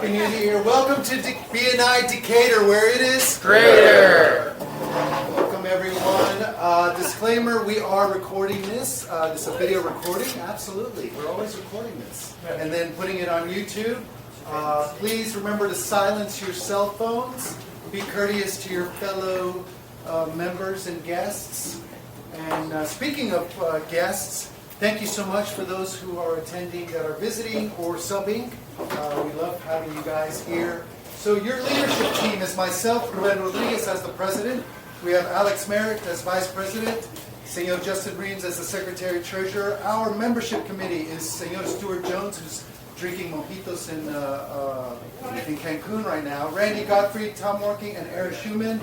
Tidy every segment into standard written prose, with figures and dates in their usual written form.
Happy New Year. Welcome to BNI Decatur, where it is greater. Welcome, everyone. Disclaimer, we are recording this. This is a video recording. Absolutely. We're always recording this. And then putting it on YouTube. Please remember to silence your cell phones. Be courteous to your fellow members and guests. And speaking of guests, thank you so much for those who are attending that are visiting or subbing. We love having you guys here. So your leadership team is myself, Ruben Rodriguez as the president. We have Alex Merritt as vice president. Senor Justin Reams as the secretary treasurer. Our membership committee is Senor Stuart Jones, who's drinking mojitos in Cancun right now. Randy Godfrey, Tom Working, and Eric Schumann.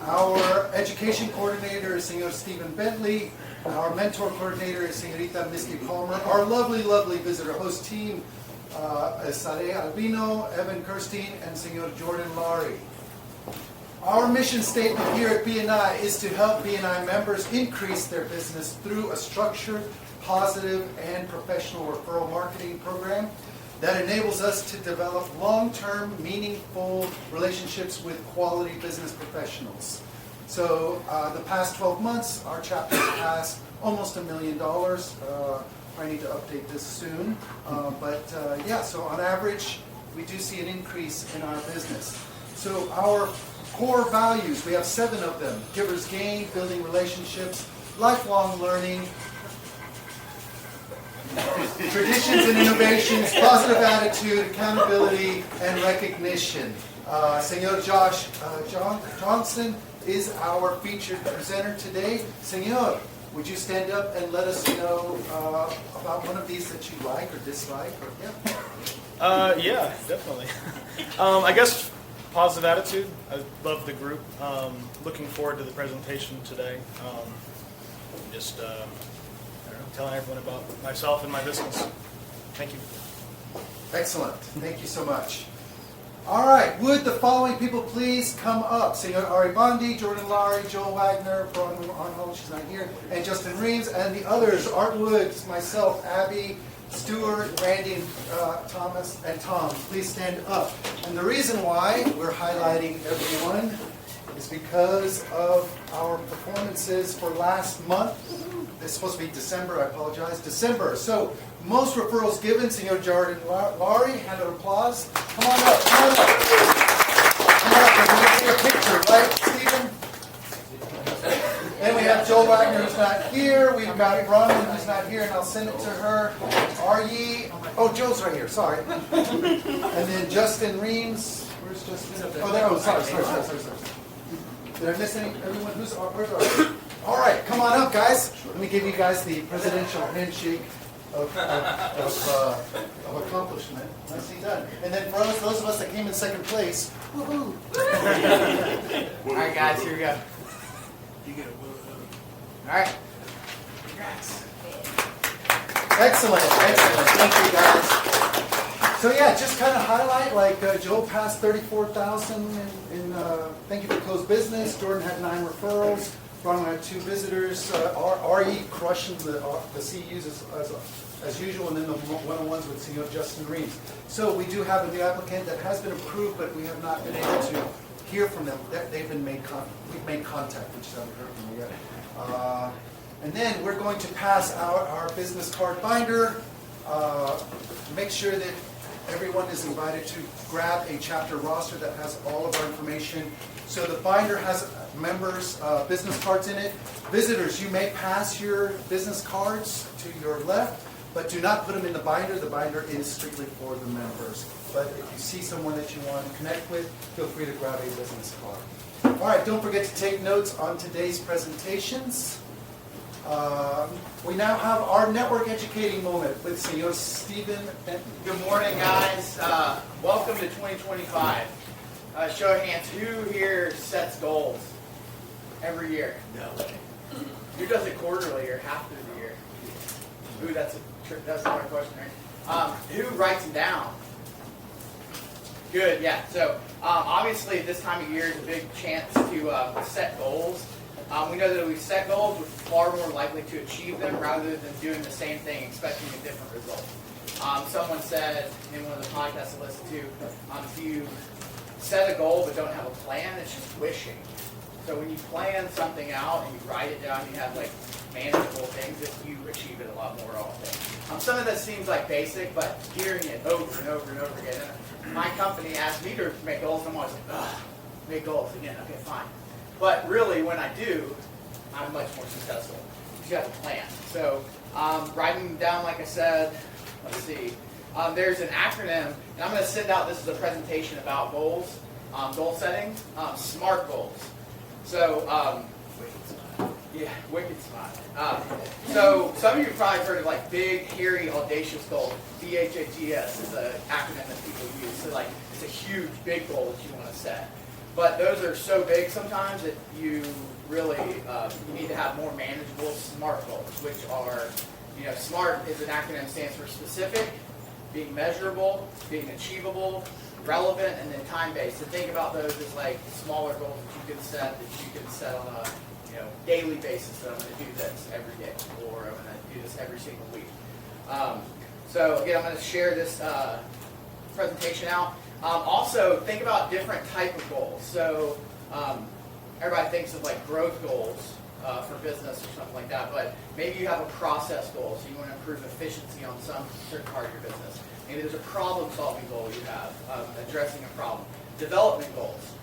Our education coordinator is Senor Stephen Bentley. Our mentor coordinator is Senorita Misty Palmer. Our lovely, lovely visitor host team is Sade Albino, Evan Kirstein, and Senor Jordan Laurie. Our mission statement here at BNI is to help BNI members increase their business through a structured, positive, and professional referral marketing program that enables us to develop long-term, meaningful relationships with quality business professionals. So the past 12 months, our chapter has passed almost $1 million. I need to update this soon. Yeah, so on average, we do see an increase in our business. So our core values, we have 7 of them. Givers gain, building relationships, lifelong learning, traditions and innovations, positive attitude, accountability, and recognition. Senor Josh Johnson is our featured presenter today. Senor, would you stand up and let us know about one of these that you like or dislike? Or, yeah, definitely. I guess positive attitude. I love the group. Looking forward to the presentation today. Just I don't know, telling everyone about myself and my business. Thank you. Excellent. Thank you so much. All right, would the following people please come up? Senor Ari Bondi, Jordan Laurie, Joel Wagner, Braun Arnold, she's not here, and Justin Reams, and the others, Art Woods, myself, Abby, Stuart, Randy, and Thomas, and Tom. Please stand up. And the reason why we're highlighting everyone is because of our performances for last month. It's supposed to be December, I apologize. December. So, most referrals given, Senor Jordan Laurie, hand of applause. Come on up, come on up. Come on up, we're going to take a picture, right, Stephen? Then we have Joel Wagner, who's not here. We've got Bronwyn, who's not here, and I'll send it to her. Oh, Joel's right here, sorry. And then Justin Reams. Where's Justin? Oh, there, sorry. Did I miss everyone? Where's Art? All right, come on up, guys. Let me give you guys the presidential handshake of accomplishment. Nicely done. And then for those of us that came in second place, woohoo! All right, guys, here we go. You get a woohoo. All right. Congrats. Excellent. Thank you, guys. So yeah, just kind of highlight, like Joel passed 34,000 in thank you for closed business. Jordan had 9 referrals. Ron had 2 visitors. RE crushing the CUs as usual, and then the one-on-ones with Senor Justin Reams. So we do have a new applicant that has been approved, but we have not been able to hear from them. We've made contact, we just haven't heard from them yet. And then we're going to pass out our business card binder. Make sure that everyone is invited to grab a chapter roster that has all of our information. So the binder has members' business cards in it. Visitors, you may pass your business cards to your left, but do not put them in the binder. The binder is strictly for the members. But if you see someone that you want to connect with, feel free to grab a business card. All right, don't forget to take notes on today's presentations. We now have our network educating moment with Senor Stephen Benton. Good morning, guys. Welcome to 2025. Show of hands, who here sets goals every year? No. Who does it quarterly or half of the year? Ooh, that's another question, right? Who writes them down? Good, yeah. So obviously this time of year is a big chance to set goals. We know that if we set goals, we're far more likely to achieve them rather than doing the same thing expecting a different result. Someone said in one of the podcasts I listened to, if you set a goal but don't have a plan, it's just wishing. So when you plan something out and you write it down, you have like manageable things that you achieve it a lot more often. Some of this seems like basic, but hearing it over and over and over again. And my company asked me to make goals, and I'm always like, ugh, make goals again. Okay, fine. But really, when I do, I'm much more successful because you have a plan. So writing them down, like I said, let's see. There's an acronym, and I'm going to send out, this is a presentation about goals, goal setting, SMART goals. So, yeah, wicked smart. So some of you have probably heard of like big, hairy, audacious goals. BHAGS is an acronym that people use. So like, it's a huge, big goal that you want to set. But those are so big sometimes that you really, you need to have more manageable SMART goals, which are, SMART is an acronym, stands for specific, being measurable, being achievable, relevant, and then time-based. So think about those as like smaller goals that you can set on a daily basis. That I'm going to do this every day, or I'm going to do this every single week. So again, I'm going to share this presentation out. Also, think about different type of goals. So everybody thinks of like growth goals for business or something like that, but maybe you have a process goal, so you want to improve efficiency on some certain part of your business. Maybe there's a problem-solving goal you have, addressing a problem. Development goals,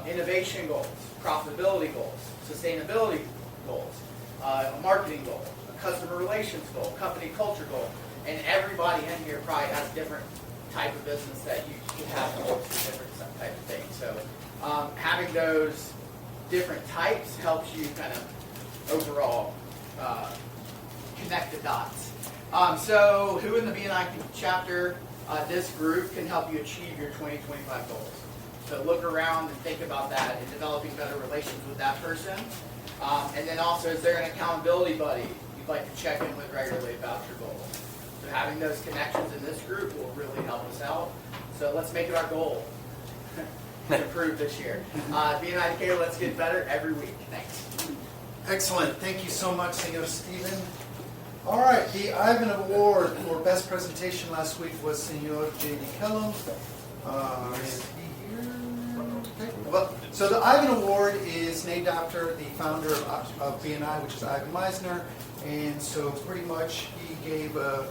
innovation goals, profitability goals, sustainability goals, a marketing goal, a customer relations goal, company culture goal, and everybody in here probably has a different type of business that you can have goals for different type of things. So having those different types helps you kind of overall connect the dots. So who in the BNI chapter, this group can help you achieve your 2025 goals. So look around and think about that and developing better relations with that person. And then also, is there an accountability buddy you'd like to check in with regularly about your goals? So having those connections in this group will really help us out. So let's make it our goal to improve this year. BNI Decatur, let's get better every week. Thanks. Excellent. Thank you so much, Senor Stephen. All right, the Ivan Award for Best Presentation last week was Senor J.D. Kellum. Is he here? Okay. Well, so the Ivan Award is named after the founder of BNI, which is Ivan Meisner. And so pretty much he gave a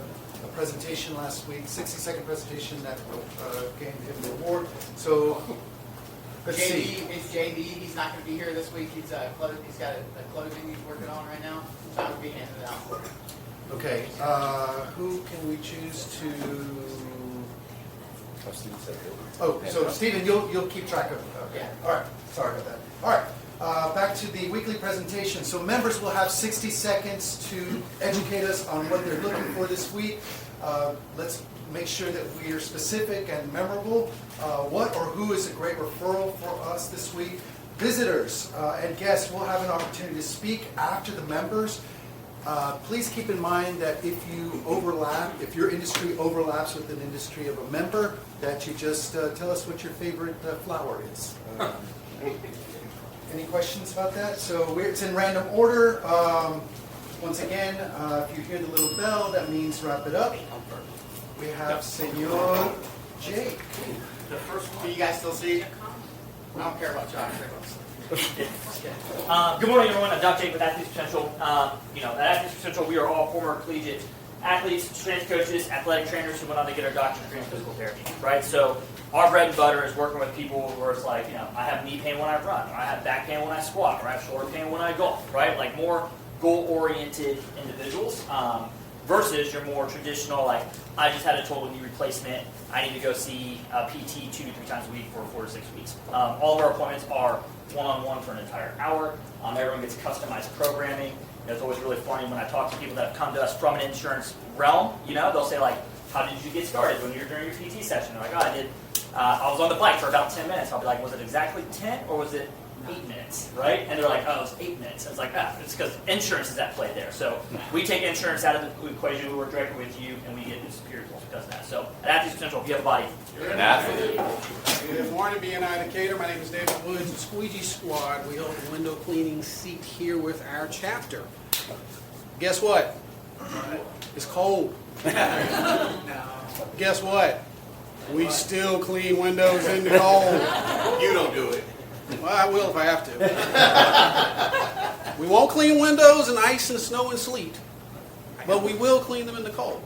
presentation last week, 60-second presentation that gave him the award. So let's see. It's JD. He's not going to be here this week. He's got a closing he's working on right now. So I'm going to be handing it out. Okay, who can we choose to? Oh, so Stephen, you'll keep track of. Okay. Yeah. All right. Sorry about that. All right. Back to the weekly presentation. So members will have 60 seconds to educate us on what they're looking for this week. Let's make sure that we are specific and memorable. What or who is a great referral for us this week? Visitors and guests will have an opportunity to speak after the members. Please keep in mind that if your industry overlaps with an industry of a member, that you just tell us what your favorite flower is. Any questions about that? So it's in random order. Once again, if you hear the little bell, that means wrap it up. We have Senor Jake. Can you guys still see? I don't care about Josh. Good morning, everyone. I'm Dr. Jake with Athletes Potential. At Athletes Potential, we are all former collegiate athletes, strength coaches, athletic trainers who went on to get our doctorate degree in physical therapy, right? So our bread and butter is working with people where it's like, I have knee pain when I run, or I have back pain when I squat, or I have shoulder pain when I golf, right? Like more goal-oriented individuals versus your more traditional, like, I just had a total knee replacement. I need to go see a PT 2 to 3 times a week for 4 to 6 weeks. All of our appointments are one-on-one for an entire hour. Everyone gets customized programming. It's always really funny when I talk to people that have come to us from an insurance realm. They'll say like, "How did you get started when you were during your PT session?" They're like, "Oh, I was on the bike for about 10 minutes." I'll be like, "Was it exactly 10 or was it 8 minutes?" Right? And they're like, "Oh, it was 8 minutes." I was like, it's because insurance is at play there. So we take insurance out of the equation. We work directly with you, and we get superior results because of that. So at Athletes Potential, if you have a body, you're an athlete. Good morning, BNI Decatur. My name is David Woods, the Squeegee Squad. We hold a window cleaning seat here with our chapter. Guess what? It's cold. Guess what? We still clean windows in the cold. You don't do it. Well, I will if I have to. We won't clean windows in ice and snow and sleet, but we will clean them in the cold.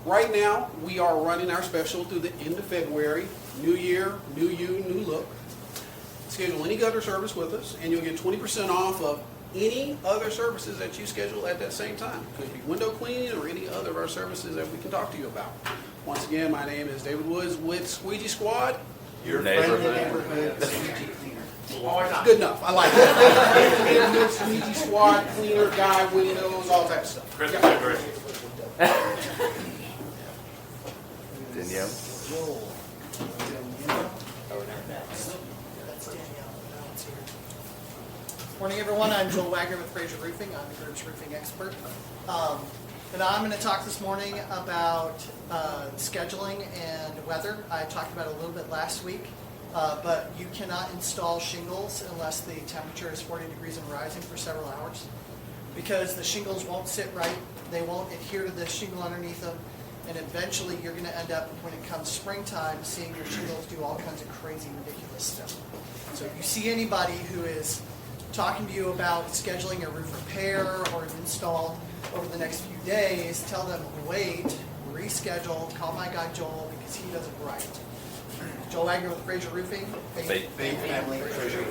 Right now, we are running our special through the end of February. New year, new you, new look. Schedule any gutter service with us, and you'll get 20% off of any other services that you schedule at that same time. Could be window cleaning or any other of our services that we can talk to you about. Once again, my name is David Woods with Squeegee Squad. Your friendly neighborhood squeegee cleaner. Good enough. I like it. Neighborhood Squeegee Squad, cleaner, guy, windows, all types of stuff. Danielle? Morning, everyone. I'm Joel Wagner with Fraser Roofing. I'm the group's roofing expert. And I'm going to talk this morning about scheduling and weather. I talked about it a little bit last week, but you cannot install shingles unless the temperature is 40 degrees and rising for several hours, because the shingles won't sit right. They won't adhere to the shingle underneath them, and eventually you're going to end up, when it comes springtime, seeing your shingles do all kinds of crazy, ridiculous stuff. So if you see anybody who is talking to you about scheduling a roof repair or an install over the next few days, tell them, wait, reschedule, call my guy Joel, because he does it right. Joel Wagner with Fraser Roofing. Faith Family Fraser.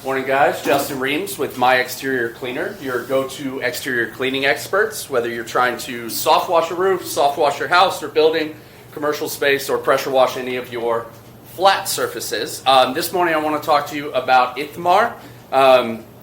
Morning, guys. Justin Reams with My Exterior Cleaner, your go-to exterior cleaning experts. Whether you're trying to soft wash a roof, soft wash your house or building, commercial space, or pressure wash any of your flat surfaces. This morning I want to talk to you about Ithamar.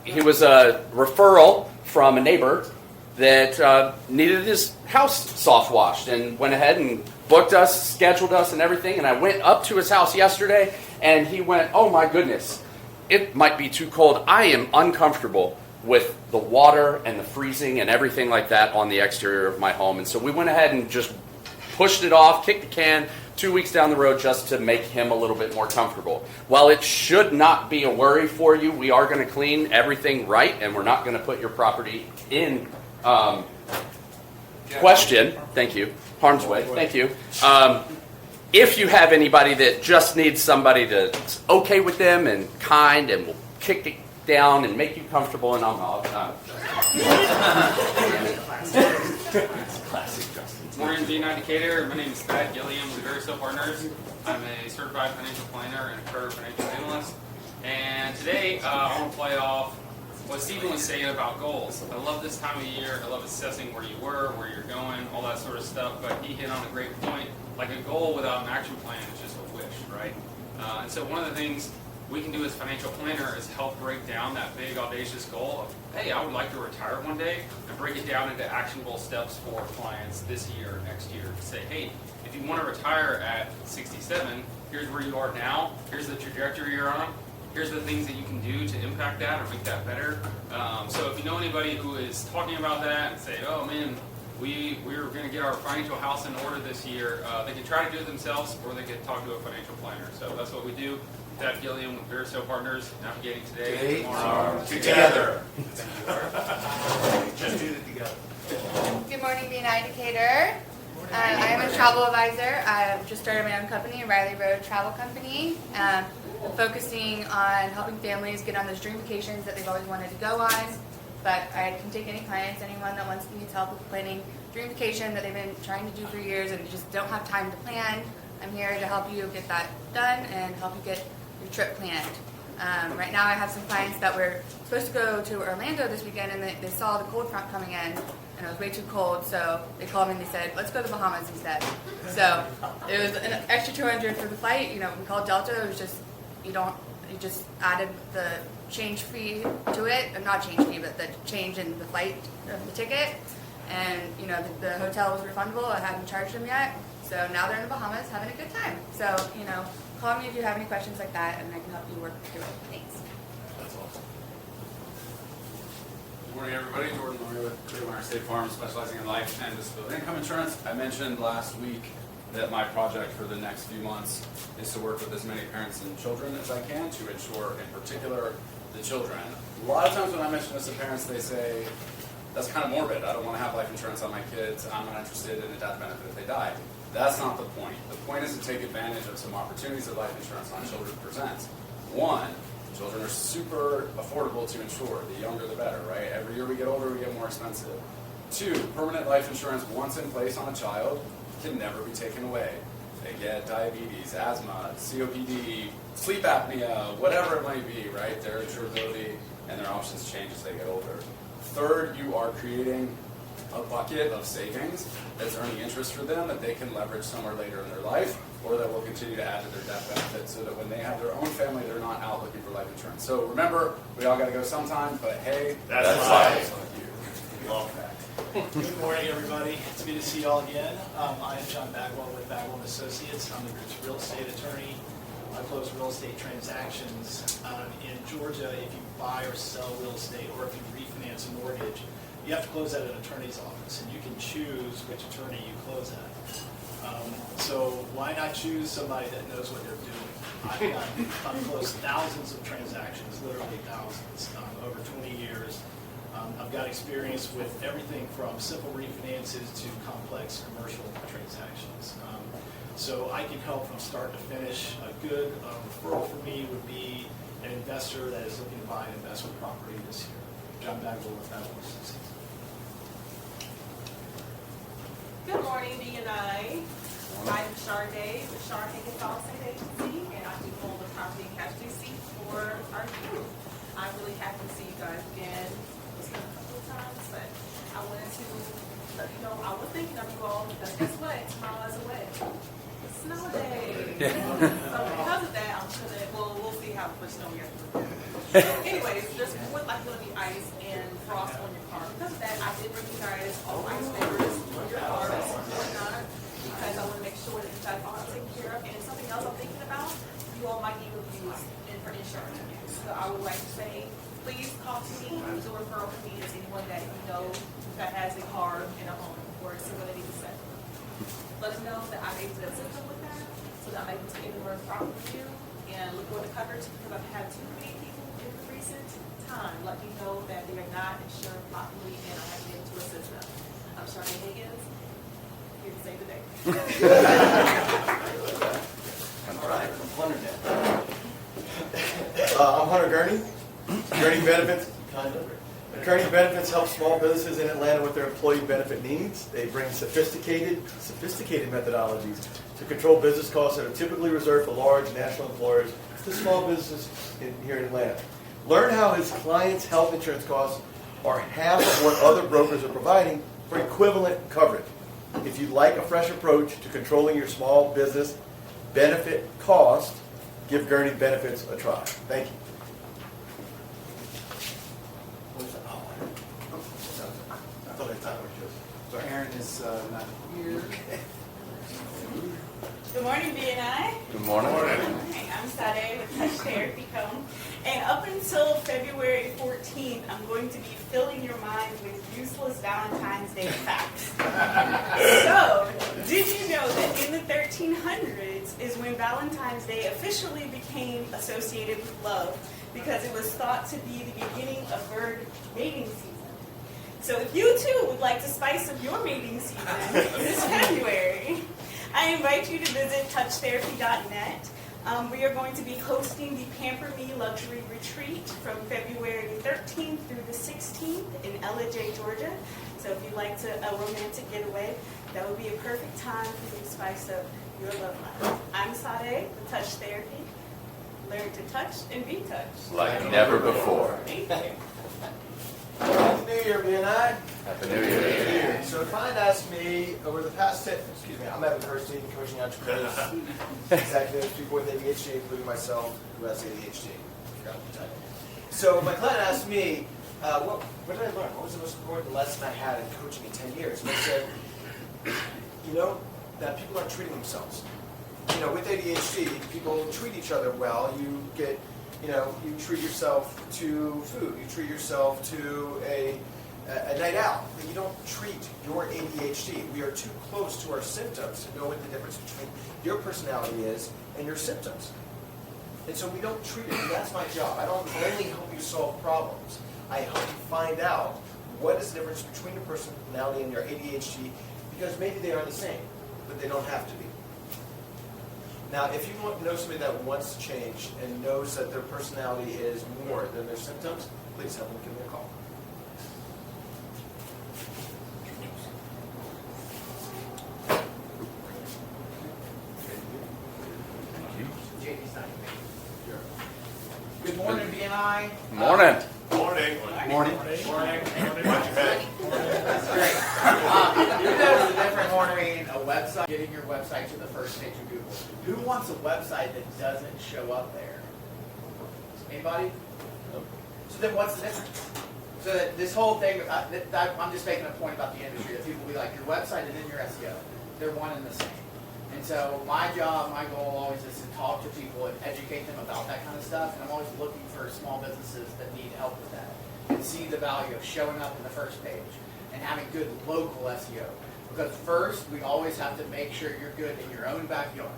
He was a referral from a neighbor that needed his house soft washed and went ahead and booked us, scheduled us and everything. And I went up to his house yesterday and he went, oh my goodness, it might be too cold. I am uncomfortable with the water and the freezing and everything like that on the exterior of my home. And so we went ahead and just pushed it off, kicked the can 2 weeks down the road just to make him a little bit more comfortable. While it should not be a worry for you, we are going to clean everything right, and we're not going to put your property in question. Thank you. Harm's way. Thank you. If you have anybody that just needs somebody that's okay with them and kind and will kick it down and make you comfortable, and classic Justin. Morning, BNI Decatur. My name is Pat Gilliam with Verso Partners. I'm a certified financial planner and a career financial analyst. And today I want to play off what Stephen was saying about goals. I love this time of year. I love assessing where you were, where you're going, all that sort of stuff. But he hit on a great point. Like a goal without an action plan is just a wish, right? And so one of the things we can do as financial planner is help break down that big audacious goal of, hey, I would like to retire one day, and break it down into actionable steps for clients this year, next year. To say, hey, if you want to retire at 67, here's where you are now, here's the trajectory you're on, here's the things that you can do to impact that or make that better. So if you know anybody who is talking about that and say, oh man, we're going to get our financial house in order this year, they can try to do it themselves, or they can talk to a financial planner. So that's what we do. Pat Gilliam with Verso Partners, navigating today. Together. Just do it together. Good morning, BNI Decatur. I am a travel advisor. I've just started my own company, Riley Road Travel Company, focusing on helping families get on those dream vacations that they've always wanted to go on. But I can take any clients, anyone that needs help with planning dream vacation that they've been trying to do for years and just don't have time to plan. I'm here to help you get that done and help you get your trip planned. Right now I have some clients that were supposed to go to Orlando this weekend, and they saw the cold front coming in and it was way too cold, so they called me and they said, let's go to the Bahamas instead. So it was an extra $200 for the flight. We called Delta. It was just, you just added the change fee to it, or not change fee, but the change in the flight of the ticket, and the hotel was refundable. I hadn't charged them yet, so now they're in the Bahamas having a good time. So call me if you have any questions like that, and I can help you work through it. Thanks. That's awesome. Good morning, everybody. Jordan Lawyer with Clearwater State Farm, specializing in life and disability income insurance. I mentioned last week that my project for the next few months is to work with as many parents and children as I can to ensure, in particular, the children. A lot of times when I mention this to parents, they say, that's kind of morbid. I don't want to have life insurance on my kids. I'm not interested in a death benefit if they die. That's not the point. The point is to take advantage of some opportunities that life insurance on children presents. One, children are super affordable to insure. The younger the better, right? Every year we get older, we get more expensive. Two, permanent life insurance once in place on a child can never be taken away. They get diabetes, asthma, COPD, sleep apnea, whatever it might be, right? Their insurability and their options change as they get older. Third, you are creating a bucket of savings that's earning interest for them that they can leverage somewhere later in their life, or that will continue to add to their death benefit so that when they have their own family, they're not out looking for life insurance. So remember, we all got to go sometime, but hey, that's life. Love that. Good morning, everybody. It's good to see you all again. I am John Bagwell with Bagwell & Associates. I'm the group's real estate attorney. I close real estate transactions. In Georgia, if you buy or sell real estate, or if you refinance a mortgage, you have to close at an attorney's office, and you can choose which attorney you close at. So why not choose somebody that knows what they're doing? I've closed thousands of transactions, literally thousands, over 20 years. I've got experience with everything from simple refinances to complex commercial transactions. So I can help from start to finish. A good referral for me would be an investor that is looking to buy an investment property this year. John Bagwell with Bagwell & Associates. Good morning, BNI. I'm Sharday with Sharday Consulting Agency, and I do hold the property and casualty seat for our group. I'm really happy to see you guys again. It's been a couple of times, but I wanted to let you know I was thinking of you all because guess what? Tomorrow is away. It's snow day. So because of that, I'm sure that we'll see how much snow we have to do. Anyways, there's more likely going to be ice and frost on your car. Because of that, I did bring you guys all ice papers on your cars and whatnot, because I want to make sure that you guys are taken care of. And something else I'm thinking about, you all might need reviews for insurance reviews. So I would like to say, please call to me, do a referral to me as anyone that you know that has a car and a home or someone that needs to set. Let us know that I'm able to assist them with that, so that I'm able to get more proper review and look for the coverage, because I've had too many people in the recent time let me know that they are not insured properly, and I have been able to assist them. I'm Charmaine Higgins, here to save the day. All right, I'm Hunter now. I'm Hunter Gurney. Gurney Benefits, Gurney Benefits help small businesses in Atlanta with their employee benefit needs. They bring sophisticated methodologies to control business costs that are typically reserved for large national employers to small businesses here in Atlanta. Learn how his clients' health insurance costs are half of what other brokers are providing for equivalent coverage. If you'd like a fresh approach to controlling your small business benefit cost, give Gurney Benefits a try. Thank you. So Aaron is not here. Good morning, BNI. Good morning. Hi, I'm Sade with Touch Therapy Co. And up until February 14th, I'm going to be filling your mind with useless Valentine's Day facts. So, did you know that in the 1300s is when Valentine's Day officially became associated with love, because it was thought to be the beginning of bird mating season? So if you too would like to spice up your mating season this February, I invite you to visit touchtherapy.net. We are going to be hosting the Pamper Me Luxury Retreat from February 13th through the 16th in LJ, Georgia. So if you'd like a romantic getaway, that would be a perfect time for you to spice up your love life. I'm Sade with Touch Therapy. Learn to touch and be touched. Like never before. Thank you. Happy New Year, BNI. Happy New Year. So a client asked me over the past I'm Evan Kirstein, coaching entrepreneurs, executives, people with ADHD, including myself, who has ADHD. Forgot the title. So my client asked me, what did I learn? What was the most important lesson I had in coaching in 10 years? And I said, that people aren't treating themselves. With ADHD, people treat each other well. You get, you treat yourself to food. You treat yourself to a night out, but you don't treat your ADHD. We are too close to our symptoms to know what the difference between your personality is and your symptoms. And so we don't treat it. And that's my job. I don't only help you solve problems. I help you find out what is the difference between your personality and your ADHD, because maybe they are the same, but they don't have to be. Now, if you know somebody that wants to change and knows that their personality is more than their symptoms, please have them give me a call. Good morning, BNI. Morning. Morning. Morning. That's great. Who knows the difference between a website, getting your website to the first page of Google? Who wants a website that doesn't show up there? Anybody? So then what's the difference? So that this whole thing, I'm just making a point about the industry, that people be like, your website and then your SEO. They're one and the same. And so my job, my goal always is to talk to people and educate them about that kind of stuff. And I'm always looking for small businesses that need help with that and see the value of showing up in the first page and having good local SEO. Because first, we always have to make sure you're good in your own backyard.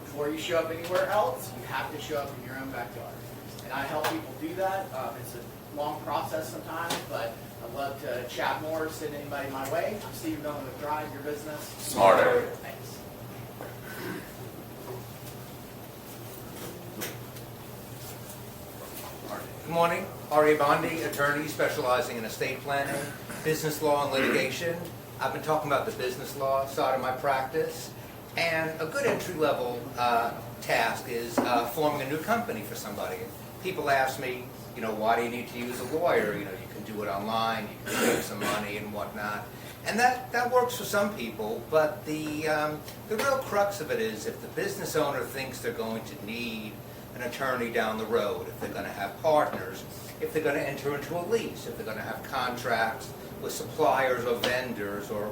Before you show up anywhere else, you have to show up in your own backyard. And I help people do that. It's a long process sometimes, but I'd love to chat more, send anybody my way. I'm Steve Miller with Drive Your Business Smarter. Thanks. Good morning. R.A. Bondi, attorney specializing in estate planning, business law, and litigation. I've been talking about the business law side of my practice. And a good entry-level task is forming a new company for somebody. People ask me, why do you need to use a lawyer? You can do it online, you can save some money and whatnot. And that works for some people, but the real crux of it is if the business owner thinks they're going to need an attorney down the road, if they're going to have partners, if they're going to enter into a lease, if they're going to have contracts with suppliers or vendors or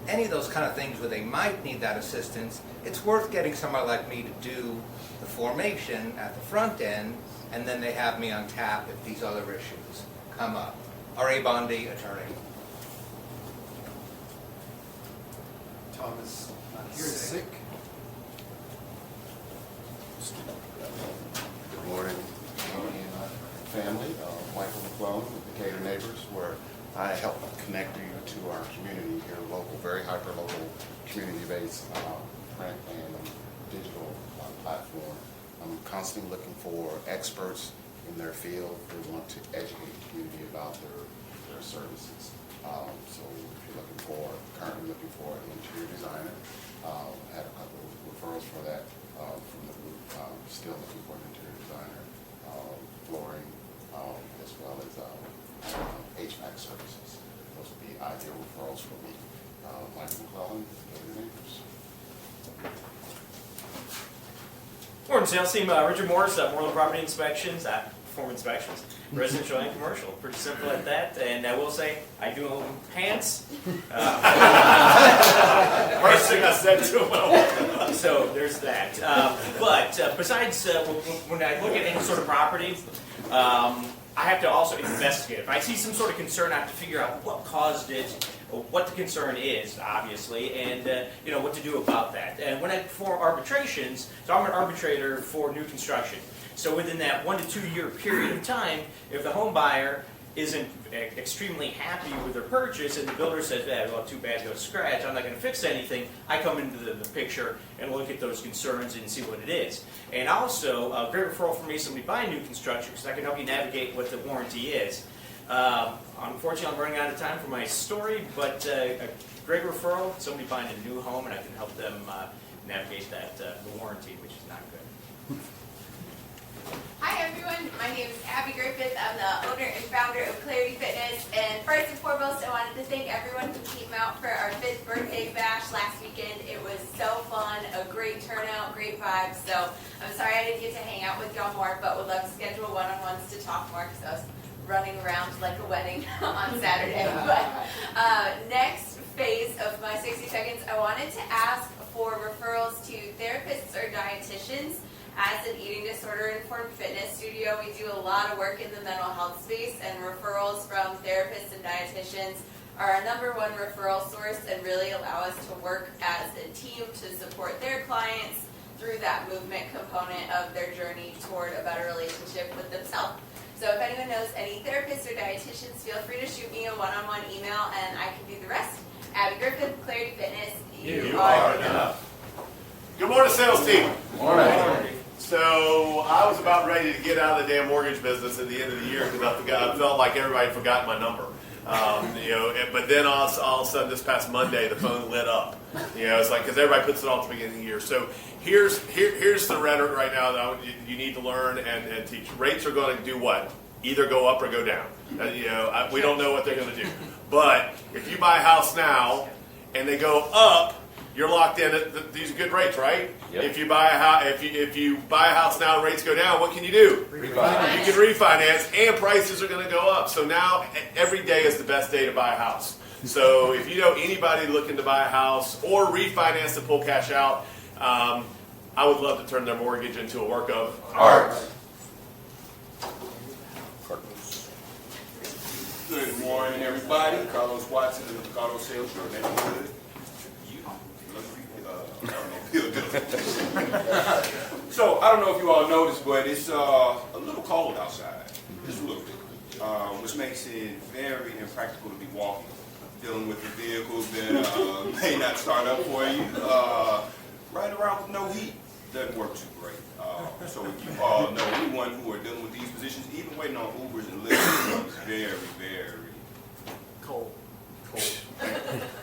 any of those kind of things where they might need that assistance, it's worth getting somebody like me to do the formation at the front end, and then they have me on tap if these other issues come up. R.A. Bondi, attorney. Thomas, not here, sick. Good morning, family. Michael McClone with Decatur Neighbors, where I help connect you to our community here, local, very hyper-local, community-based print and digital platform. I'm constantly looking for experts in their field who want to educate the community about their services. So if you're currently looking for an interior designer, I had a couple of referrals for that from the group. Still looking for an interior designer, flooring, as well as HVAC services. Those would be ideal referrals for me. Michael McClellan, Decatur Neighbors. Morning, sales team. Richard Morris, Moreland Property Inspections, perform inspections, residential and commercial. Pretty simple at that. And I will say, I do own pants. First thing I said to him. So there's that. But besides, when I look at any sort of property, I have to also investigate. If I see some sort of concern, I have to figure out what caused it, what the concern is, obviously, and what to do about that. And when I perform arbitrations, so I'm an arbitrator for new construction. So within that 1 to 2 year period of time, if the home buyer isn't extremely happy with their purchase and the builder says, well, too bad, go scratch, I'm not going to fix anything, I come into the picture and look at those concerns and see what it is. And also, a great referral for me is somebody buying new construction because I can help you navigate what the warranty is. Unfortunately, I'm running out of time for my story, but a great referral, somebody buying a new home, and I can help them navigate that the warranty, which is not good. Hi everyone, my name is Abby Griffith. I'm the owner and founder of Clarity Fitness, and first and foremost, I wanted to thank everyone who came out for our 5th birthday bash last weekend. It was so fun, a great turnout, great vibes. So I'm sorry I didn't get to hang out with y'all more, but would love to schedule one-on-ones to talk more because I was running around like a wedding on Saturday. But next phase of my 60 seconds, I wanted to ask for referrals to therapists or dietitians. As an eating disorder-informed fitness studio, we do a lot of work in the mental health space, and referrals from therapists and dietitians are our #1 referral source and really allow us to work as a team to support their clients through that movement component of their journey toward a better relationship with themselves. So if anyone knows any therapists or dietitians, feel free to shoot me a one-on-one email and I can do the rest. Abby Griffith, Clarity Fitness. You are enough. Good morning, sales team. Morning. So I was about ready to get out of the damn mortgage business at the end of the year because I felt like everybody forgot my number. But then all of a sudden this past Monday the phone lit up. It's like because everybody puts it on at the beginning of the year. So here's the rhetoric right now that you need to learn and teach. Rates are going to do what? Either go up or go down. We don't know what they're going to do. But if you buy a house now and they go up, you're locked in at these good rates, right? Yep. If you buy a house, if you buy a house now and rates go down, what can you do? Refinance. You can refinance, and prices are going to go up. So now every day is the best day to buy a house. So if you know anybody looking to buy a house or refinance to pull cash out, I would love to turn their mortgage into a work of art. Good morning, everybody. Carlos Watson in the Decatur Sales Your Neighborhood. So I don't know if you all noticed, but it's a little cold outside, just a little bit, which makes it very impractical to be walking, dealing with the vehicles that may not start up for you. Riding around with no heat doesn't work too great. So if you all know anyone who are dealing with these positions, even waiting on Ubers and Lyft is very, very Cold.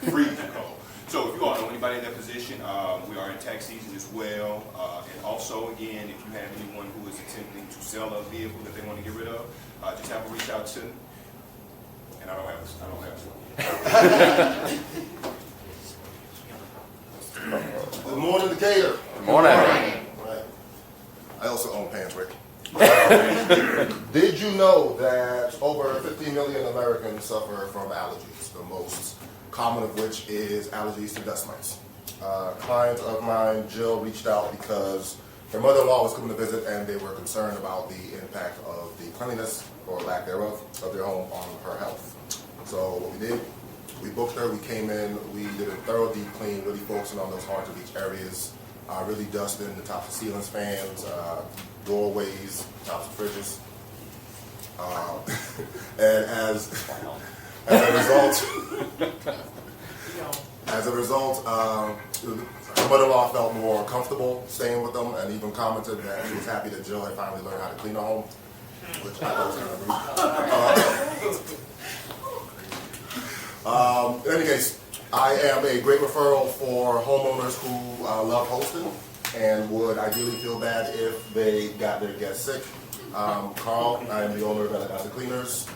freezing cold. So if you all know anybody in that position, we are in tax season as well. And also, again, if you have anyone who is attempting to sell a vehicle that they want to get rid of, just have them reach out to me. And I don't have one. Good morning, Decatur. Good morning. Right. I also own Pantry. Did you know that over 50 million Americans suffer from allergies, the most common of which is allergies to dust mites? A client of mine, Jill, reached out because her mother-in-law was coming to visit and they were concerned about the impact of the cleanliness, or lack thereof, of their home on her health. So what we did, we booked her, we came in, we did a thorough deep clean, really focusing on those hard-to-reach areas, really dusting the tops of ceilings, fans, doorways, tops of fridges. And as a result, her mother-in-law felt more comfortable staying with them, and even commented that she was happy that Jill had finally learned how to clean her home, which I thought was kind of rude. In any case, I am a great referral for homeowners who love hosting and would ideally feel bad if they got their guests sick. Carl, I am the owner of Decatur Cleaners.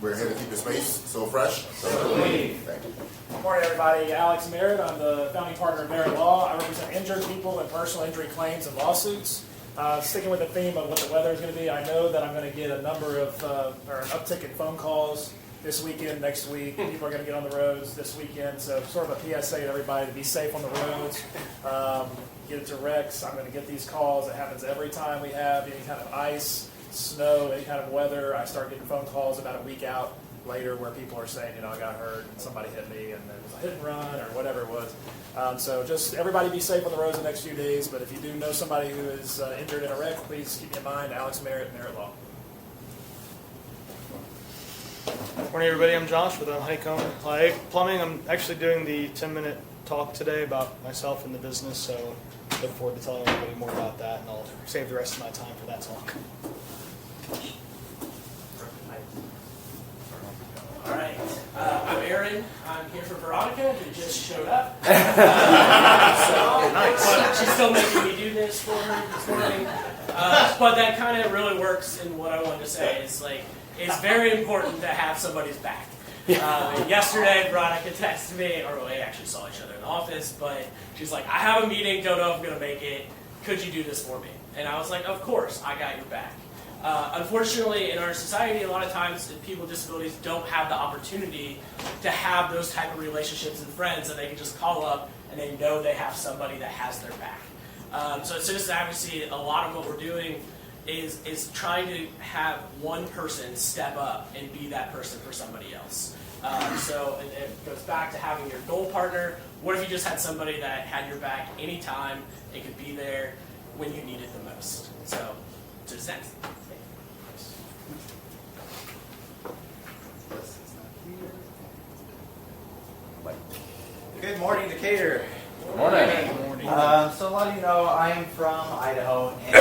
We're here to keep your space so fresh, so clean. Thank you. Good morning, everybody. Alex Merritt. I'm the founding partner of Merritt Law. I represent injured people in personal injury claims and lawsuits. Sticking with the theme of what the weather is going to be, I know that I'm going to get a number of, or an uptick in phone calls this weekend, next week. People are going to get on the roads this weekend, so sort of a PSA to everybody to be safe on the roads. Get it to Rex. I'm going to get these calls. It happens every time we have any kind of ice, snow, any kind of weather. I start getting phone calls about a week out later where people are saying, I got hurt and somebody hit me and it was a hit and run or whatever it was. So just everybody be safe on the roads the next few days. But if you do know somebody who is injured in a wreck, please keep me in mind. Alex Merritt, Merritt Law. Morning, everybody. I'm Josh with Honeycomb Plumbing. I'm actually doing the 10-minute talk today about myself and the business, so look forward to telling everybody more about that, and I'll save the rest of my time for that talk. All right. I'm Aaron. I'm here for Veronica, who just showed up. She's still making me do this for her this morning. But that kind of really works in what I wanted to say. It's like, it's very important to have somebody's back. Yesterday, Veronica texted me, or we actually saw each other in the office, but she's like, I have a meeting, don't know if I'm going to make it. Could you do this for me? And I was like, of course, I got your back. Unfortunately, in our society, a lot of times people with disabilities don't have the opportunity to have those type of relationships and friends that they can just call up and they know they have somebody that has their back. So Citizen Advocacy, a lot of what we're doing is trying to have one person step up and be that person for somebody else. So it goes back to having your goal partner. What if you just had somebody that had your back anytime and could be there when you need it the most? So, just next. Good morning, Decatur. Good morning. So a lot of you know I am from Idaho, and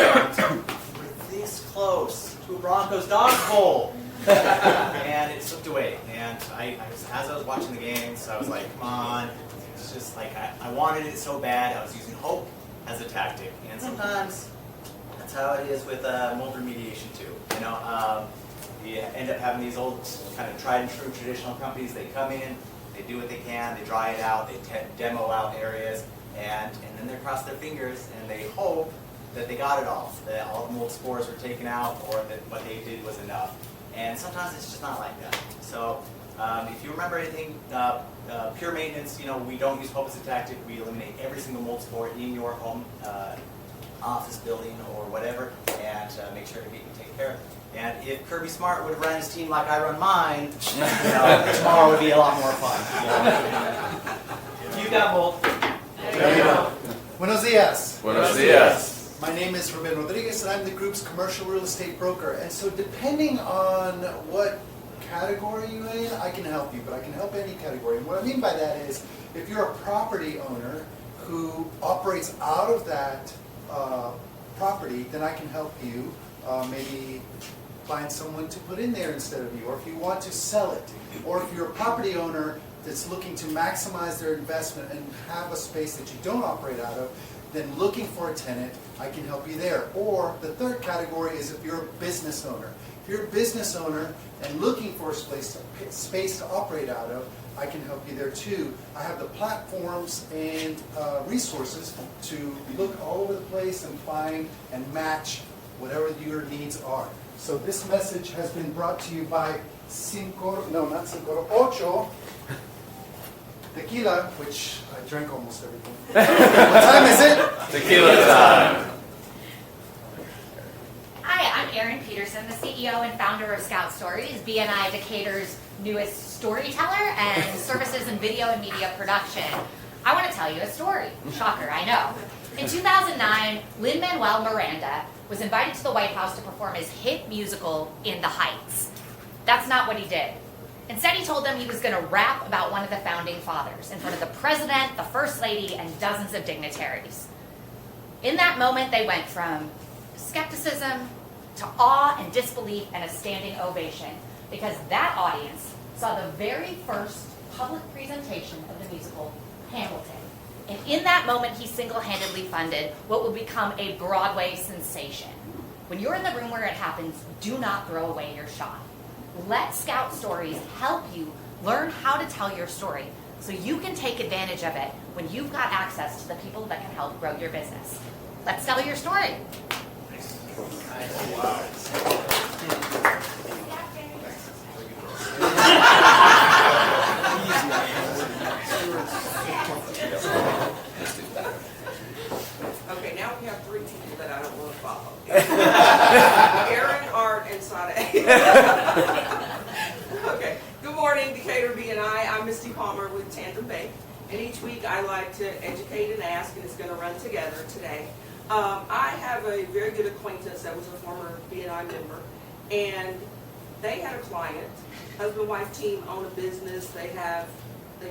we're this close to a Broncos dog bowl, and it slipped away. And as I was watching the games, I was like, come on. It's just like I wanted it so bad. I was using hope as a tactic, and sometimes that's how it is with mold remediation too. You know, you end up having these old kind of tried and true traditional companies. They come in. They do what they can, they dry it out, they demo out areas, and then they cross their fingers and they hope that they got it all, that all the mold spores were taken out, or that what they did was enough. And sometimes it's just not like that. So if you remember anything, pure maintenance, you know, we don't use hope as a tactic. We eliminate every single mold spore in your home, office building, or whatever, and make sure to get you taken care of. And if Kirby Smart would have run his team like I run mine, you know, tomorrow would be a lot more fun. You got both. There you go. Buenos dias. Buenos dias. My name is Ruben Rodriguez, and I'm the group's commercial real estate broker. And so depending on what category you're in, I can help you, but I can help any category. And what I mean by that is, if you're a property owner who operates out of that property, then I can help you maybe find someone to put in there instead of you, or if you want to sell it, or if you're a property owner that's looking to maximize their investment and have a space that you don't operate out of, then looking for a tenant, I can help you there. Or the third category is if you're a business owner. If you're a business owner and looking for a space to operate out of, I can help you there too. I have the platforms and resources to look all over the place and find and match whatever your needs are. So this message has been brought to you by Ocho Tequila, which I drank almost everything. What time is it? Tequila time. Hi, I'm Erin Peterson, the CEO and founder of Scout Stories, BNI Decatur's newest storyteller and services in video and media production. I want to tell you a story. Shocker, I know. In 2009, Lin-Manuel Miranda was invited to the White House to perform his hit musical, In the Heights. That's not what he did. Instead, he told them he was going to rap about one of the founding fathers in front of the president, the first lady, and dozens of dignitaries. In that moment, they went from skepticism to awe and disbelief and a standing ovation, because that audience saw the very first public presentation of the musical Hamilton. And in that moment, he single-handedly funded what would become a Broadway sensation. When you're in the room where it happens, do not throw away your shot. Let Scout Stories help you learn how to tell your story so you can take advantage of it when you've got access to the people that can help grow your business. Let's tell your story. Okay, now we have three people that I don't want to follow. Aaron, Art, and Sade. Okay, good morning, Decatur BNI. I'm Misty Palmer with Tandem Bank. And each week I like to educate and ask, and it's going to run together today. I have a very good acquaintance that was a former BNI member, and they had a client, husband-wife team own a business. They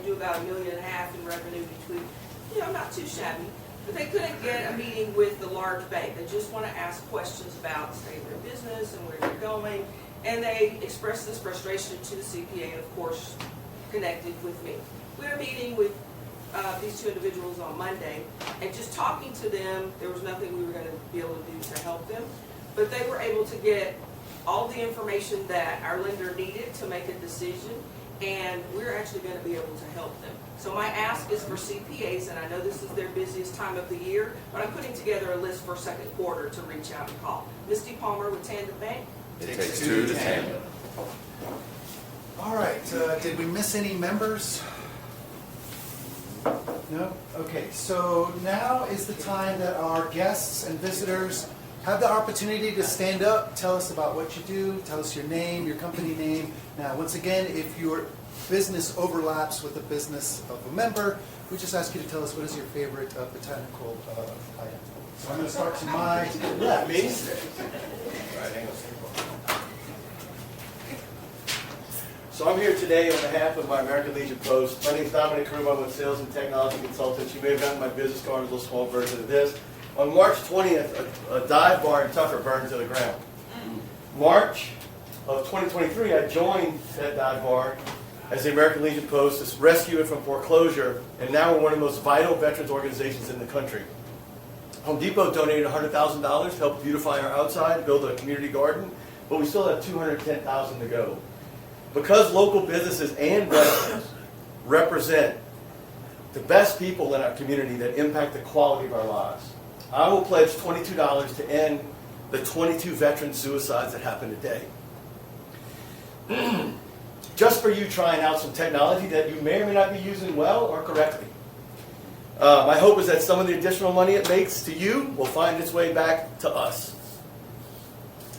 do about $1.5 million in revenue between, not too shabby. But they couldn't get a meeting with the large bank. They just want to ask questions about the state of their business and where they're going. And they expressed this frustration to the CPA and, of course, connected with me. We had a meeting with these two individuals on Monday, and just talking to them, there was nothing we were going to be able to do to help them. But they were able to get all the information that our lender needed to make a decision, and we're actually going to be able to help them. So my ask is for CPAs, and I know this is their busiest time of the year, but I'm putting together a list for second quarter to reach out and call. Misty Palmer with Tandem Bank. It takes two to tango. All right, did we miss any members? No? Okay, so now is the time that our guests and visitors have the opportunity to stand up, tell us about what you do, tell us your name, your company name. Now, once again, if your business overlaps with the business of a member, we just ask you to tell us what is your favorite botanical item. So I'm going to start to my left. So I'm here today on behalf of my American Legion Post. My name is Dominic Krumm. I'm with Sales and Technology Consultants. You may have gotten my business card, a little small version of this. On March 20th, a dive bar in Tucker burned to the ground. March of 2023, I joined that dive bar as the American Legion Post to rescue it from foreclosure, and now we're one of the most vital veterans organizations in the country. Home Depot donated $100,000 to help beautify our outside, build a community garden, but we still have $210,000 to go. Because local businesses and veterans represent the best people in our community that impact the quality of our lives, I will pledge $22 to end the 22 veteran suicides that happen today. Just for you trying out some technology that you may or may not be using well or correctly. My hope is that some of the additional money it makes to you will find its way back to us.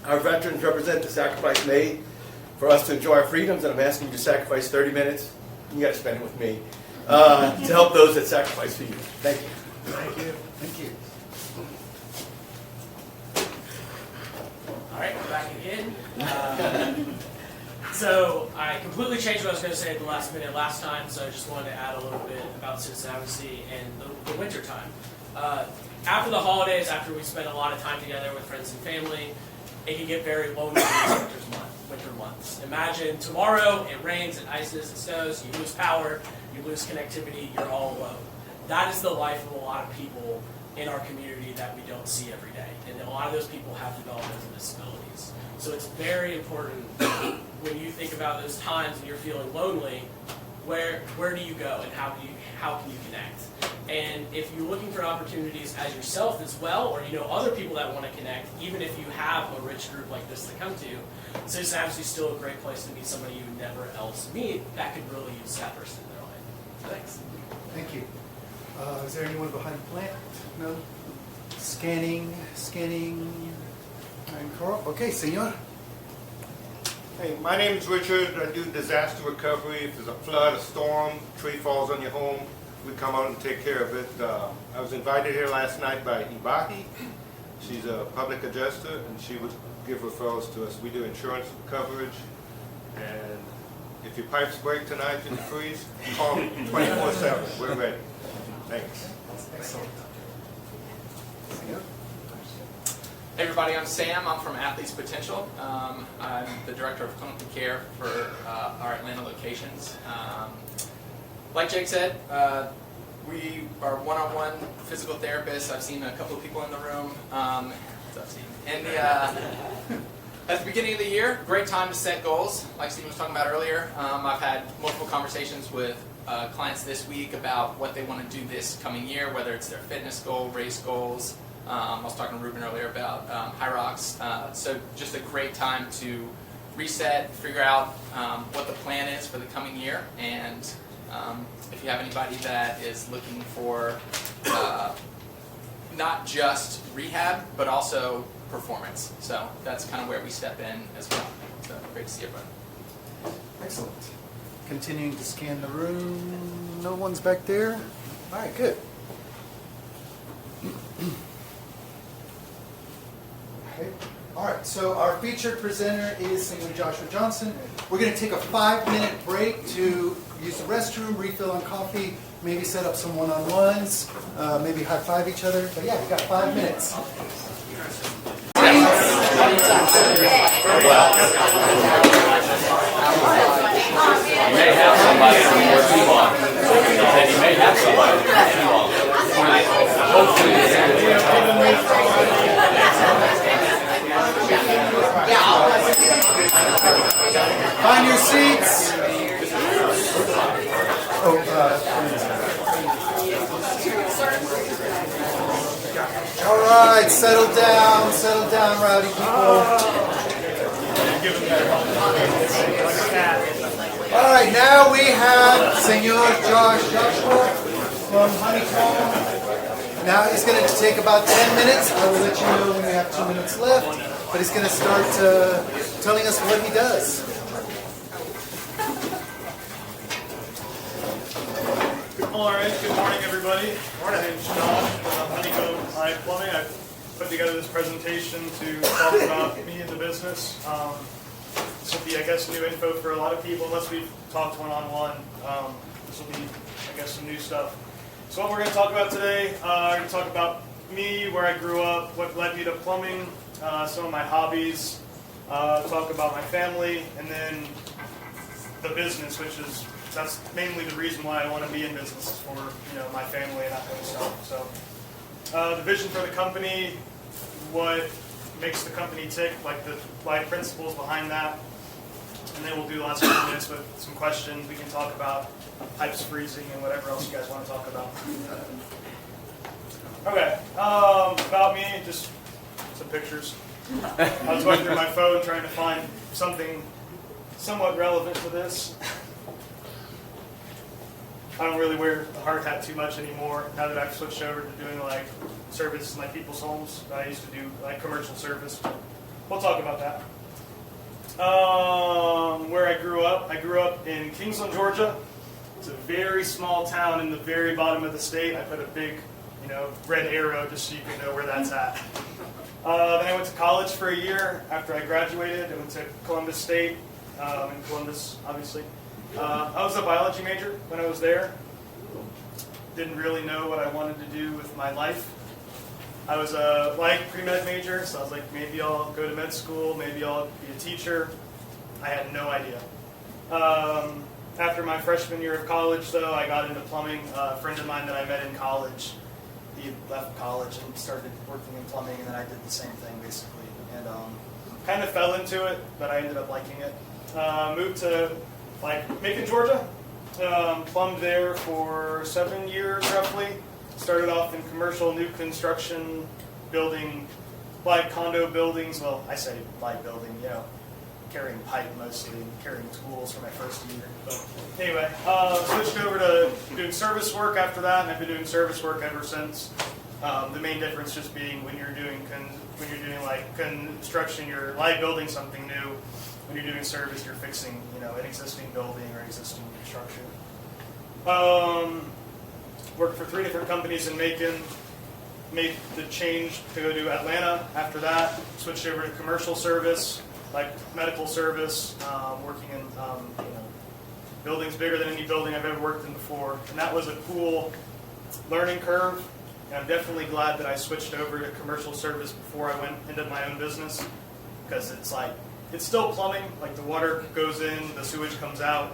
Our veterans represent the sacrifice made for us to enjoy our freedoms, and I'm asking you to sacrifice 30 minutes, you got to spend it with me, to help those that sacrifice for you. Thank you. Thank you. Thank you. All right, we're back again. So I completely changed what I was going to say at the last minute last time, so I just wanted to add a little bit about citizen advocacy and the winter time. After the holidays, after we spend a lot of time together with friends and family, it can get very lonely in these winter months. Imagine tomorrow, it rains, it ices, it snows, you lose power, you lose connectivity, you're all alone. That is the life of a lot of people in our community that we don't see every day. And a lot of those people have developmental disabilities. So it's very important when you think about those times and you're feeling lonely, where do you go and how can you connect? And if you're looking for opportunities as yourself as well, or you know other people that want to connect, even if you have a rich group like this to come to, citizen advocacy is still a great place to meet somebody you never else meet that could really use that person in their life. Thanks. Thank you. Is there anyone behind the plant? No? Scanning. And Carl? Okay, senor. Hey, my name is Richard. I do disaster recovery. If there's a flood, a storm, tree falls on your home, we come out and take care of it. I was invited here last night by Ibahi. She's a public adjuster, and she would give referrals to us. We do insurance coverage, and if your pipes break tonight and you freeze, call me 24/7. We're ready. Thanks. Excellent. Senor? Hey everybody, I'm Sam. I'm from Athletes Potential. I'm the Director of Clinical Care for our Atlanta locations. Like Jake said, we are one-on-one physical therapists. I've seen a couple of people in the room. And at the beginning of the year, great time to set goals. Like Steve was talking about earlier, I've had multiple conversations with clients this week about what they want to do this coming year, whether it's their fitness goal, race goals. I was talking to Ruben earlier about High Rocks. So just a great time to reset, figure out what the plan is for the coming year. And if you have anybody that is looking for not just rehab, but also performance. So that's kind of where we step in as well. So great to see everybody. Excellent. Continuing to scan the room. No one's back there? All right, good. Okay. All right, so our featured presenter is Senor Joshua Johnson. We're going to take a 5-minute break to use the restroom, refill on coffee, maybe set up some one-on-ones, maybe high-five each other. But yeah, we got 5 minutes. You may have somebody for too long. And you may have somebody for too long. Find your seats. All right, settle down, rowdy people. All right, now we have Senor Joshua from Honeycomb. Now it's going to take about 10 minutes. I will let you know when we have 2 minutes left. But he's going to start telling us what he does. All right, good morning, everybody. My name's Sean from Honeycomb Plumbing. I put together this presentation to talk about me and the business. this will be, I guess, new info for a lot of people, unless we've talked one-on-one. This will be, I guess, some new stuff. So what we're going to talk about today, we're going to talk about me, where I grew up, what led me to plumbing, some of my hobbies, talk about my family, and then the business, that's mainly the reason why I want to be in business, for my family and that kind of stuff. So the vision for the company, what makes the company tick, like the life principles behind that, and then we'll do lots of minutes with some questions. We can talk about pipes freezing and whatever else you guys want to talk about. Okay, about me, just some pictures. I was going through my phone trying to find something somewhat relevant to this. I don't really wear the hard hat too much anymore now that I've switched over to doing like service in like people's homes. I used to do like commercial service. We'll talk about that. Where I grew up in Kingsland, Georgia. It's a very small town in the very bottom of the state. I put a big, red arrow just so you can know where that's at. Then I went to college for a year. After I graduated, I went to Columbus State, in Columbus, obviously. I was a biology major when I was there. Didn't really know what I wanted to do with my life. I was a pre-med major, so I was like, maybe I'll go to med school, maybe I'll be a teacher. I had no idea. After my freshman year of college, though, I got into plumbing. A friend of mine that I met in college, he left college and started working in plumbing, and then I did the same thing, basically. And kind of fell into it, but I ended up liking it. Moved to Macon, Georgia. Plumbed there for 7 years, roughly. Started off in commercial new construction, building condo buildings. Well, I say building, carrying pipe mostly, and carrying tools for my first year. But anyway, switched over to doing service work after that, and I've been doing service work ever since. The main difference just being when you're doing construction, you're building something new. When you're doing service, you're fixing, an existing building or existing structure. Worked for 3 different companies in Macon. Made the change to go to Atlanta. After that, switched over to commercial service, like medical service, working in buildings bigger than any building I've ever worked in before. And that was a cool learning curve. And I'm definitely glad that I switched over to commercial service before I went into my own business, because it's still plumbing, the water goes in, the sewage comes out.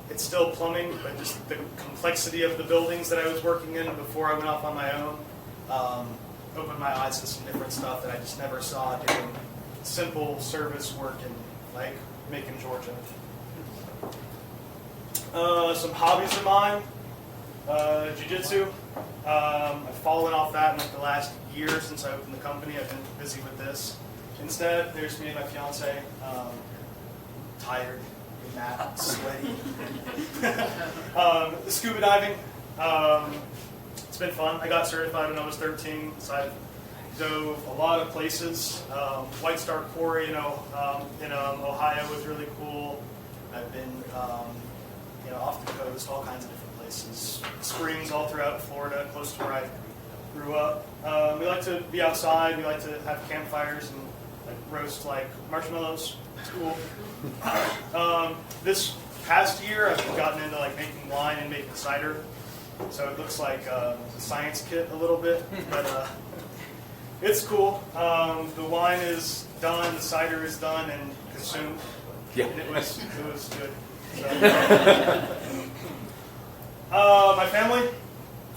It's still plumbing, but just the complexity of the buildings that I was working in before I went off on my own opened my eyes to some different stuff that I just never saw doing simple service work in Macon, Georgia. Some hobbies of mine, jiu-jitsu. I've fallen off that in the last year since I opened the company. I've been busy with this. Instead, there's me and my fiance, tired, mad, sweaty. Scuba diving. It's been fun. I got certified when I was 13, so I've dove a lot of places. White Star Quarry, in Ohio was really cool. I've been, off the coast, all kinds of different places. Springs all throughout Florida, close to where I grew up. We like to be outside. We like to have campfires and roast marshmallows. It's cool. This past year, I've gotten into making wine and making cider. So it looks like a science kit a little bit, but it's cool. The wine is done, the cider is done and consumed. Yeah. And it was good. So. My family.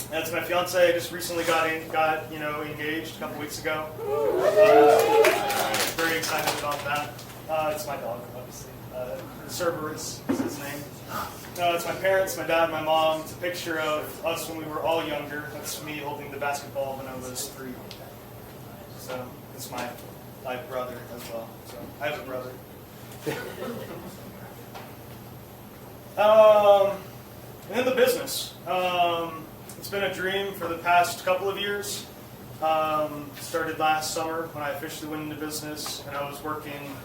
That's my fiance. I just recently got engaged a couple weeks ago. Very excited about that. It's my dog, obviously. Cerberus is his name. It's my parents, my dad, my mom. It's a picture of us when we were all younger. That's me holding the basketball when I was 3. So it's my brother as well. So I have a brother. And then the business. It's been a dream for the past couple of years. Started last summer when I officially went into business, and I was working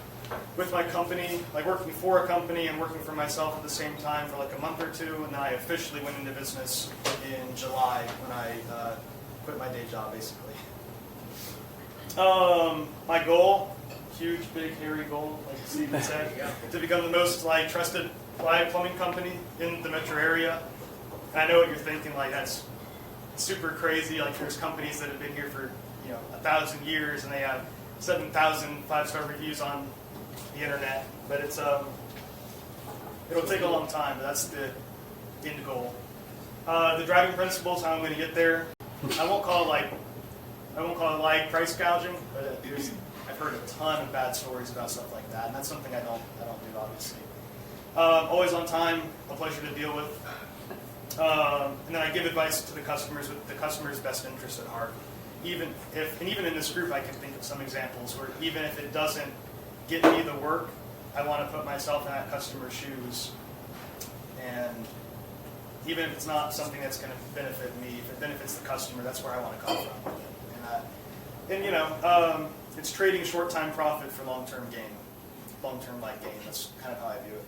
with my company, working for a company and working for myself at the same time for a month or 2, and then I officially went into business in July when I quit my day job, basically. My goal huge, big, hairy goal, like Steven said, to become the most like trusted live plumbing company in the metro area. And I know what you're thinking, like that's super crazy. Like there's companies that have been here for 1,000 years and they have 7,000 5-star reviews on the internet. But it's it'll take a long time, but that's the end goal. The driving principles, how I'm going to get there. I won't call it like price gouging, but I've heard a ton of bad stories about stuff like that, and that's something I don't do, obviously. Always on time, a pleasure to deal with. And then I give advice to the customers with the customer's best interest at heart. Even in this group, I can think of some examples where even if it doesn't get me the work, I want to put myself in that customer's shoes. And even if it's not something that's going to benefit me, if it benefits the customer, that's where I want to come from. And it's trading short-time profit for long-term gain, long-term gain. That's kind of how I view it.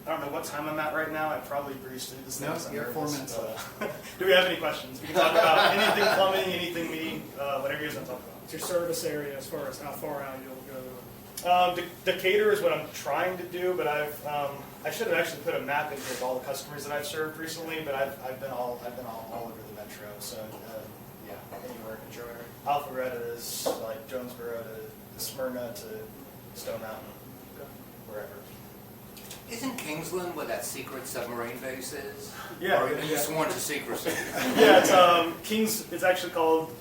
I don't know what time I'm at right now. I probably breezed through this thing. No, you have 4 minutes left. Do we have any questions? We can talk about anything plumbing, anything me, whatever you guys want to talk about. It's your service area as far as how far out you'll go. Decatur is what I'm trying to do, but I should have actually put a map in here of all the customers that I've served recently. But I've been all over the metro. So yeah, anywhere. Alpharetta is like Jonesboro to Smyrna to Stone Mountain, wherever. Isn't Kingsland where that secret submarine base is? Yeah. Or you sworn to secrecy? Yeah, it's It's actually called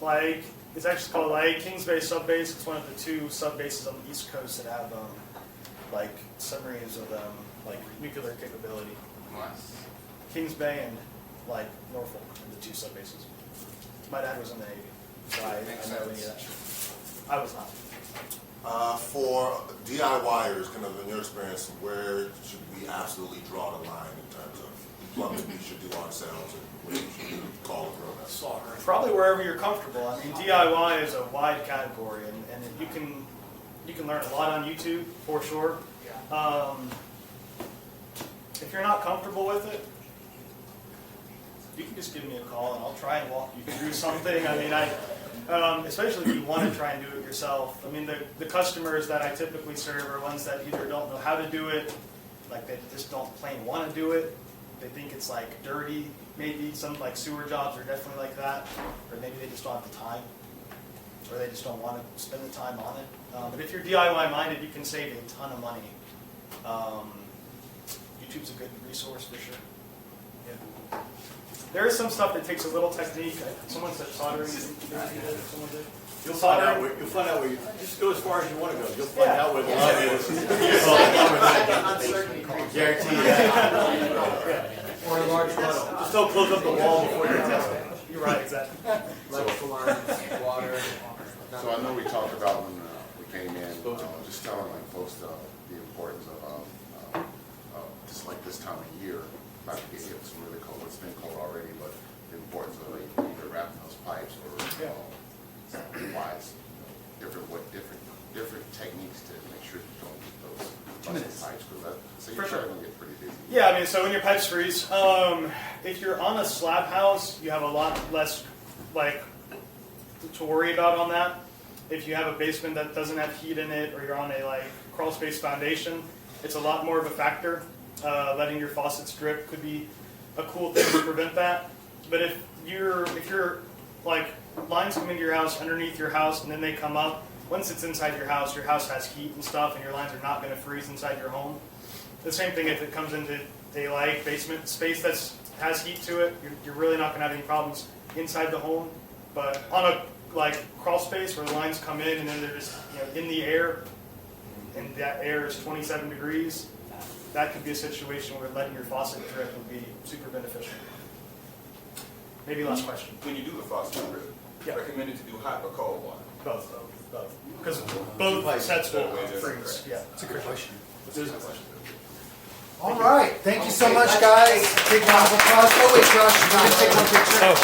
Kings Bay Sub Base. It's one of the 2 sub bases on the East Coast that have submarines with nuclear capability. Nice. Kings Bay and Norfolk are the 2 sub bases. My dad was in the Navy, so I know any of that shit. I was not. For DIYers, kind of in your experience, where should we absolutely draw the line in terms of plumbing we should do ourselves and what we should call a pro? Probably wherever you're comfortable. I mean, DIY is a wide category, and you can learn a lot on YouTube for sure. If you're not comfortable with it, you can just give me a call and I'll try and walk you through something. I mean, especially if you want to try and do it yourself. I mean, the customers that I typically serve are ones that either don't know how to do it, they just don't plain want to do it. They think it's dirty. Maybe some sewer jobs are definitely like that, or maybe they just don't have the time, or they just don't want to spend the time on it. But if you're DIY minded, you can save a ton of money. YouTube's a good resource for sure. Yeah. There is some stuff that takes a little technique. Someone said soldering. Someone did. You'll find out where you just go as far as you want to go. You'll find out where the line is. Guarantee that. Or a large funnel. Just don't close up the wall before you're testing. You're right, exactly. Electrical lines, water. So I know we talked about when we came in, just telling folks the importance of just like this time of year, not to get hit with some really cold. It's been cold already, but the importance of either wrapping those pipes or wise, different techniques to make sure you don't get those busted pipes, because you're starting to get pretty busy. Yeah, I mean, so when your pipes freeze, if you're on a slab house, you have a lot less to worry about on that. If you have a basement that doesn't have heat in it, or you're on a crawl space foundation, it's a lot more of a factor. Letting your faucets drip could be a cool thing to prevent that. But if you're lines come into your house, underneath your house, and then they come up, once it's inside your house has heat and stuff, and your lines are not going to freeze inside your home. The same thing if it comes into a basement space that has heat to it, you're really not going to have any problems inside the home. But on a crawl space where the lines come in and then they're just in the air, and that air is 27 degrees, that could be a situation where letting your faucet drip would be super beneficial. Maybe last question. When you do the faucet drip, recommended to do hot or cold water? Both. Because both sets will freeze. Yeah. That's a good question. It is a question. All right. Thank you so much, guys. Big round of applause. Oh, wait, Josh, you want to take one picture?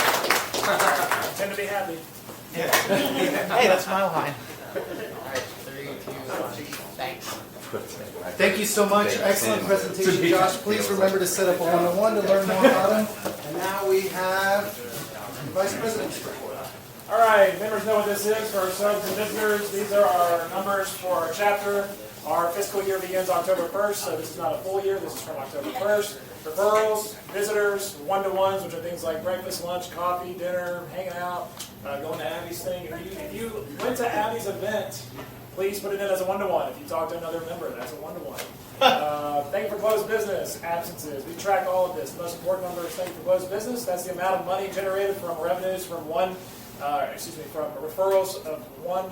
I tend to be happy. Hey, that's my line. All right, 3, 2, 1. Thanks. Thank you so much. Excellent presentation, Josh. Please remember to set up a one-on-one to learn more about him. And now we have the Vice President's report. All right, members know what this is for our subs and visitors. These are our numbers for our chapter. Our fiscal year begins October 1st, so this is not a full year. This is from October 1st. Referrals, visitors, one-to-ones, which are things like breakfast, lunch, coffee, dinner, hanging out, going to Abby's thing. If you went to Abby's event, please put it in as a one-to-one. If you talk to another member, that's a one-to-one. Thank you for closed business, absences. We track all of this. The most important number is thank you for closed business. That's the amount of money generated from revenues from from referrals of one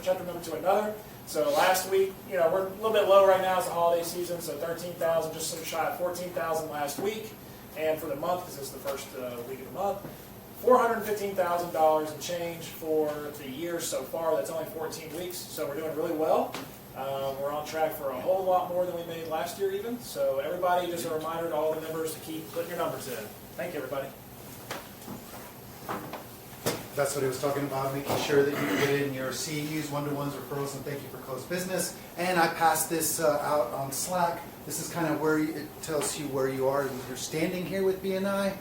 chapter member to another. So last week, we're a little bit low right now. It's the holiday season, so 13,000, just sort of shy of 14,000 last week. And for the month, because this is the first week of the month, $415,000 in change for the year so far. That's only 14 weeks, so we're doing really well. We're on track for a whole lot more than we made last year even. So everybody, just a reminder to all the members to keep putting your numbers in. Thank you, everybody. That's what he was talking about, making sure that you put in your CEUs, one-to-ones, referrals, and thank you for closed business. And I passed this out on Slack. This is kind of where it tells you where you are. You're standing here with BNI.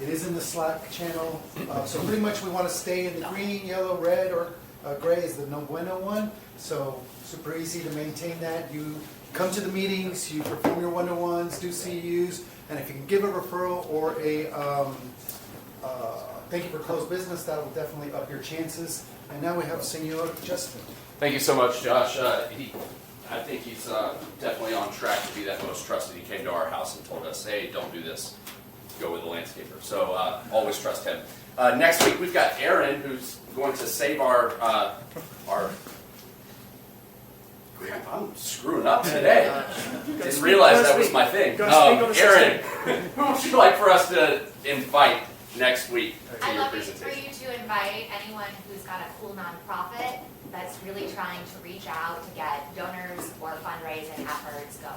It is in the Slack channel. So pretty much we want to stay in the green, yellow, red, or gray is the no bueno one. So super easy to maintain that. You come to the meetings, you perform your one-to-ones, do CEUs, and if you can give a referral or a thank you for closed business, that will definitely up your chances. And now we have Senor Justin. Thank you so much, Josh. I think he's definitely on track to be that most trusted. He came to our house and told us, hey, don't do this. Go with the landscaper. So always trust him. Next week, we've got Aaron, who's going to save our I'm screwing up today. Didn't realize that was my thing. Aaron, who would you like for us to invite next week to I'd your love presentation? for you to invite anyone who's got a cool nonprofit that's really trying to reach out to get donors or fundraising efforts going.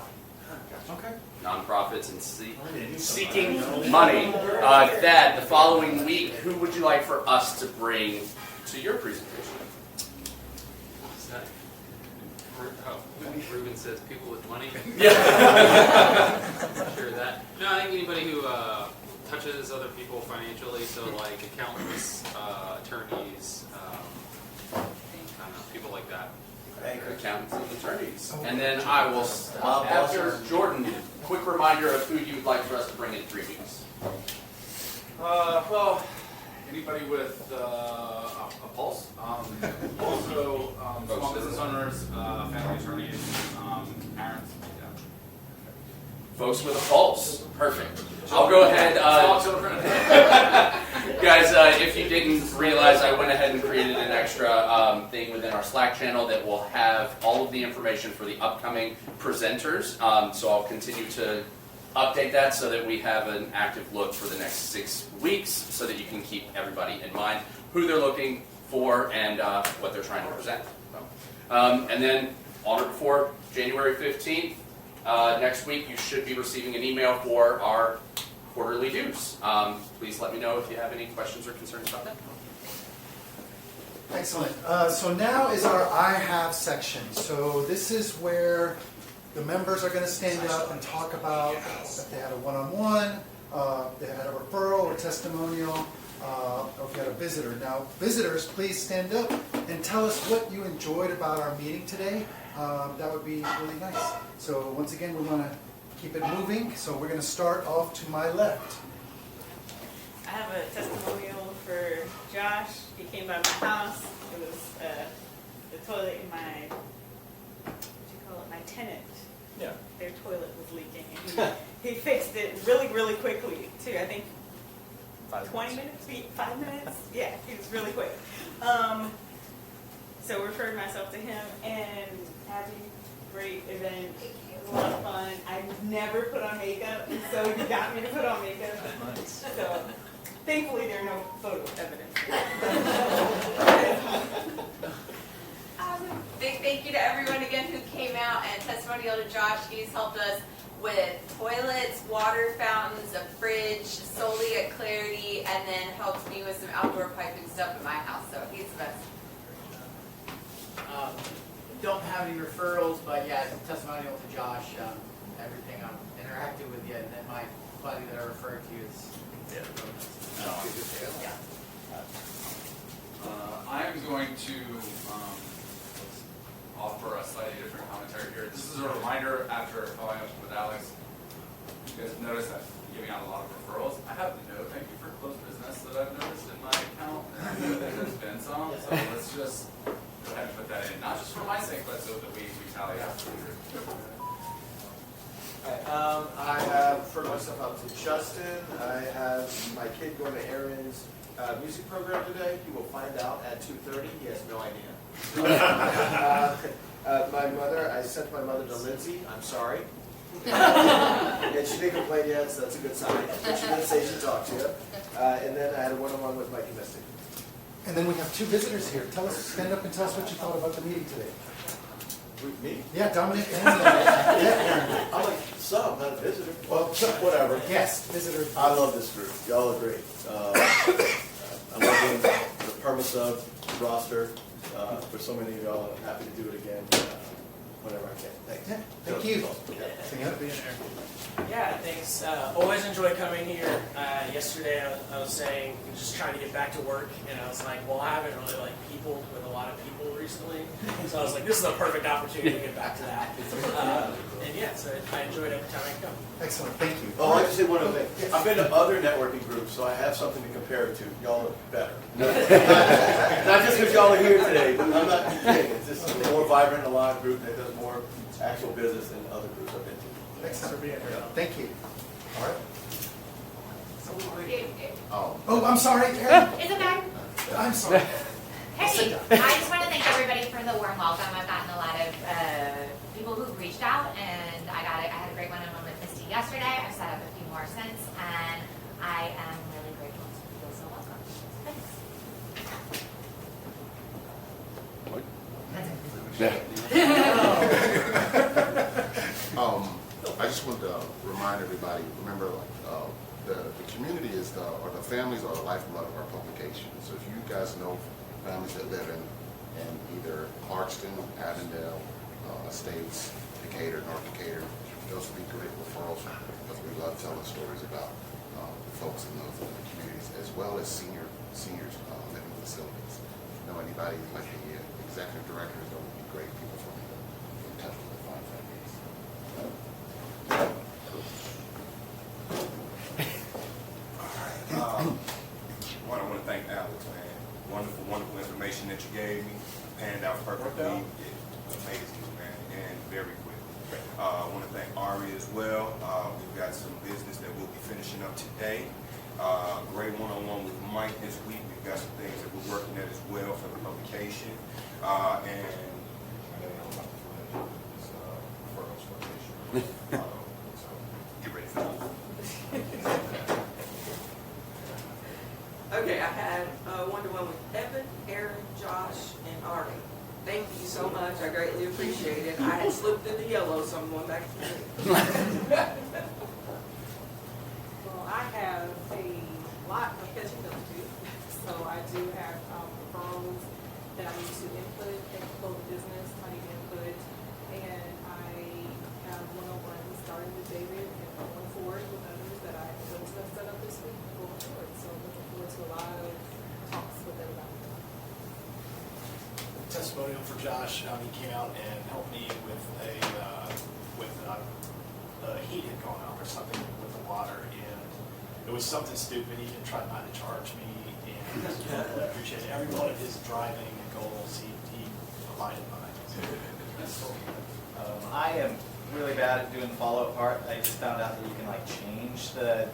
Okay. Nonprofits and seeking money. Thad, the following week, who would you like for us to bring to your presentation? Ruben says people with money. Yeah. Sure that. No, I think anybody who touches other people financially, so like accountants, attorneys, I don't know, people like that. Accountants and attorneys. And then I will stop after Jordan. Quick reminder of who you'd like for us to bring in 3 weeks. Well, anybody with a pulse. Also, small business owners, family attorneys, parents. Yeah. Folks with a pulse. Perfect. I'll go ahead. Small children. Guys, if you didn't realize, I went ahead and created an extra thing within our Slack channel that will have all of the information for the upcoming presenters. So I'll continue to update that so that we have an active look for the next 6 weeks so that you can keep everybody in mind who they're looking for and what they're trying to present. And then on or before January 15th, next week you should be receiving an email for our quarterly dues. Please let me know if you have any questions or concerns about that. Excellent. So now is our I have section. So this is where the members are going to stand up and talk about if they had a one-on-one, they had a referral or testimonial, or if you had a visitor. Now, visitors, please stand up and tell us what you enjoyed about our meeting today. That would be really nice. So once again, we want to keep it moving. So we're going to start off to my left. I have a testimonial for Josh. He came by my house. It was the toilet in my, my tenant. Yeah. Their toilet was leaking, and he fixed it really, really quickly too. I think 20 minutes, 5 minutes. Yeah, he was really quick. So referred myself to him, and happy, great event. It was a lot of fun. I never put on makeup, and so he got me to put on makeup. So thankfully, there are no photo evidence. Big thank you to everyone again who came out, and testimonial to Josh. He's helped us with toilets, water fountains, a fridge, solely at Clarity, and then helped me with some outdoor piping stuff at my house. So he's the best. Don't have any referrals, but yeah, testimonial to Josh. Everything I'm interacting with you, and then my buddy that I referred to is. Yeah. I'm going to offer a slightly different commentary here. This is a reminder after following up with Alex. You guys have noticed that I'm giving out a lot of referrals. I have no thank you for closed business that I've noticed in my account. And there's been some, so let's just go ahead and put that in. Not just for my sake, but so that we tally after. I have referred myself out to Justin. I have my kid going to Aaron's music program today. He will find out at 2:30. He has no idea. My mother, I sent my mother to Lindsay. I'm sorry. And she didn't complain yet, so that's a good sign. But she did say she talked to you. And then I had a one-on-one with Mike Mystic. And then we have two visitors here. Tell us, stand up and tell us what you thought about the meeting today. With me? Yeah, Dominic and Aaron. I'm like, I'm not a visitor. Well, whatever. Guest, visitor. I love this group. Y'all are great. I love being the perma sub roster for so many of y'all. I'm happy to do it again whenever I can. Thanks. Yeah, thank you. Yeah, thanks. Always enjoy coming here. Yesterday I was saying, just trying to get back to work, and I was like, well, I haven't really liked people with a lot of people recently. So I was like, this is a perfect opportunity to get back to that. And yeah, so I enjoyed every time I come. Excellent, thank you. Oh, I have to say one other thing. I've been to other networking groups, so I have something to compare it to. Y'all are better. Not just because y'all are here today, but I'm not kidding. It's just a more vibrant, alive group that does more actual business than other groups I've been to. Thanks for being here. Thank you. All right. Oh, I'm sorry, Aaron. It's okay. I'm sorry. Hey, I just want to thank everybody for the warm welcome. I've gotten a lot of people who've reached out, and I had a great one-on-one with Misty yesterday. I've set up a few more since, and I am really grateful to feel so welcome. Thanks. I just wanted to remind everybody, remember, the community is or the families are the lifeblood of our publication. So if you guys know families that live in either Clarkston, Avondale, Estates, Decatur, North Decatur, those would be great referrals because we love telling stories about folks in those communities, as well as seniors living facilities. If you know anybody like the executive directors, those would be great people for me to in touch with the fine families. One, I want to thank Alex, man. Wonderful, wonderful information that you gave me. Panned out perfectly. Amazing, man, and very quick. I want to thank Ari as well. We've got some business that we'll be finishing up today. Great one-on-one with Mike this week. We've got some things that we're working at as well for the publication. Get ready for that. Okay, I had one-to-one with Evan, Aaron, Josh, and Ari. Thank you so much. I greatly appreciate it. I had slipped into yellow, so I'm going back to green. Well, I have a lot of catching up to do. So I do have referrals that I need to input, technical business, I need input, and I have one-on-one starting with David and going forward with others that I was going to set up this week going forward. So looking forward to a lot of talks with everybody. Testimonial for Josh. He came out and helped me with the heat had gone out or something with the water, and it was something stupid. He didn't try not to charge me, and I appreciate every one of his driving goals. He abided by. I am really bad at doing the follow-up part. I just found out that you can change the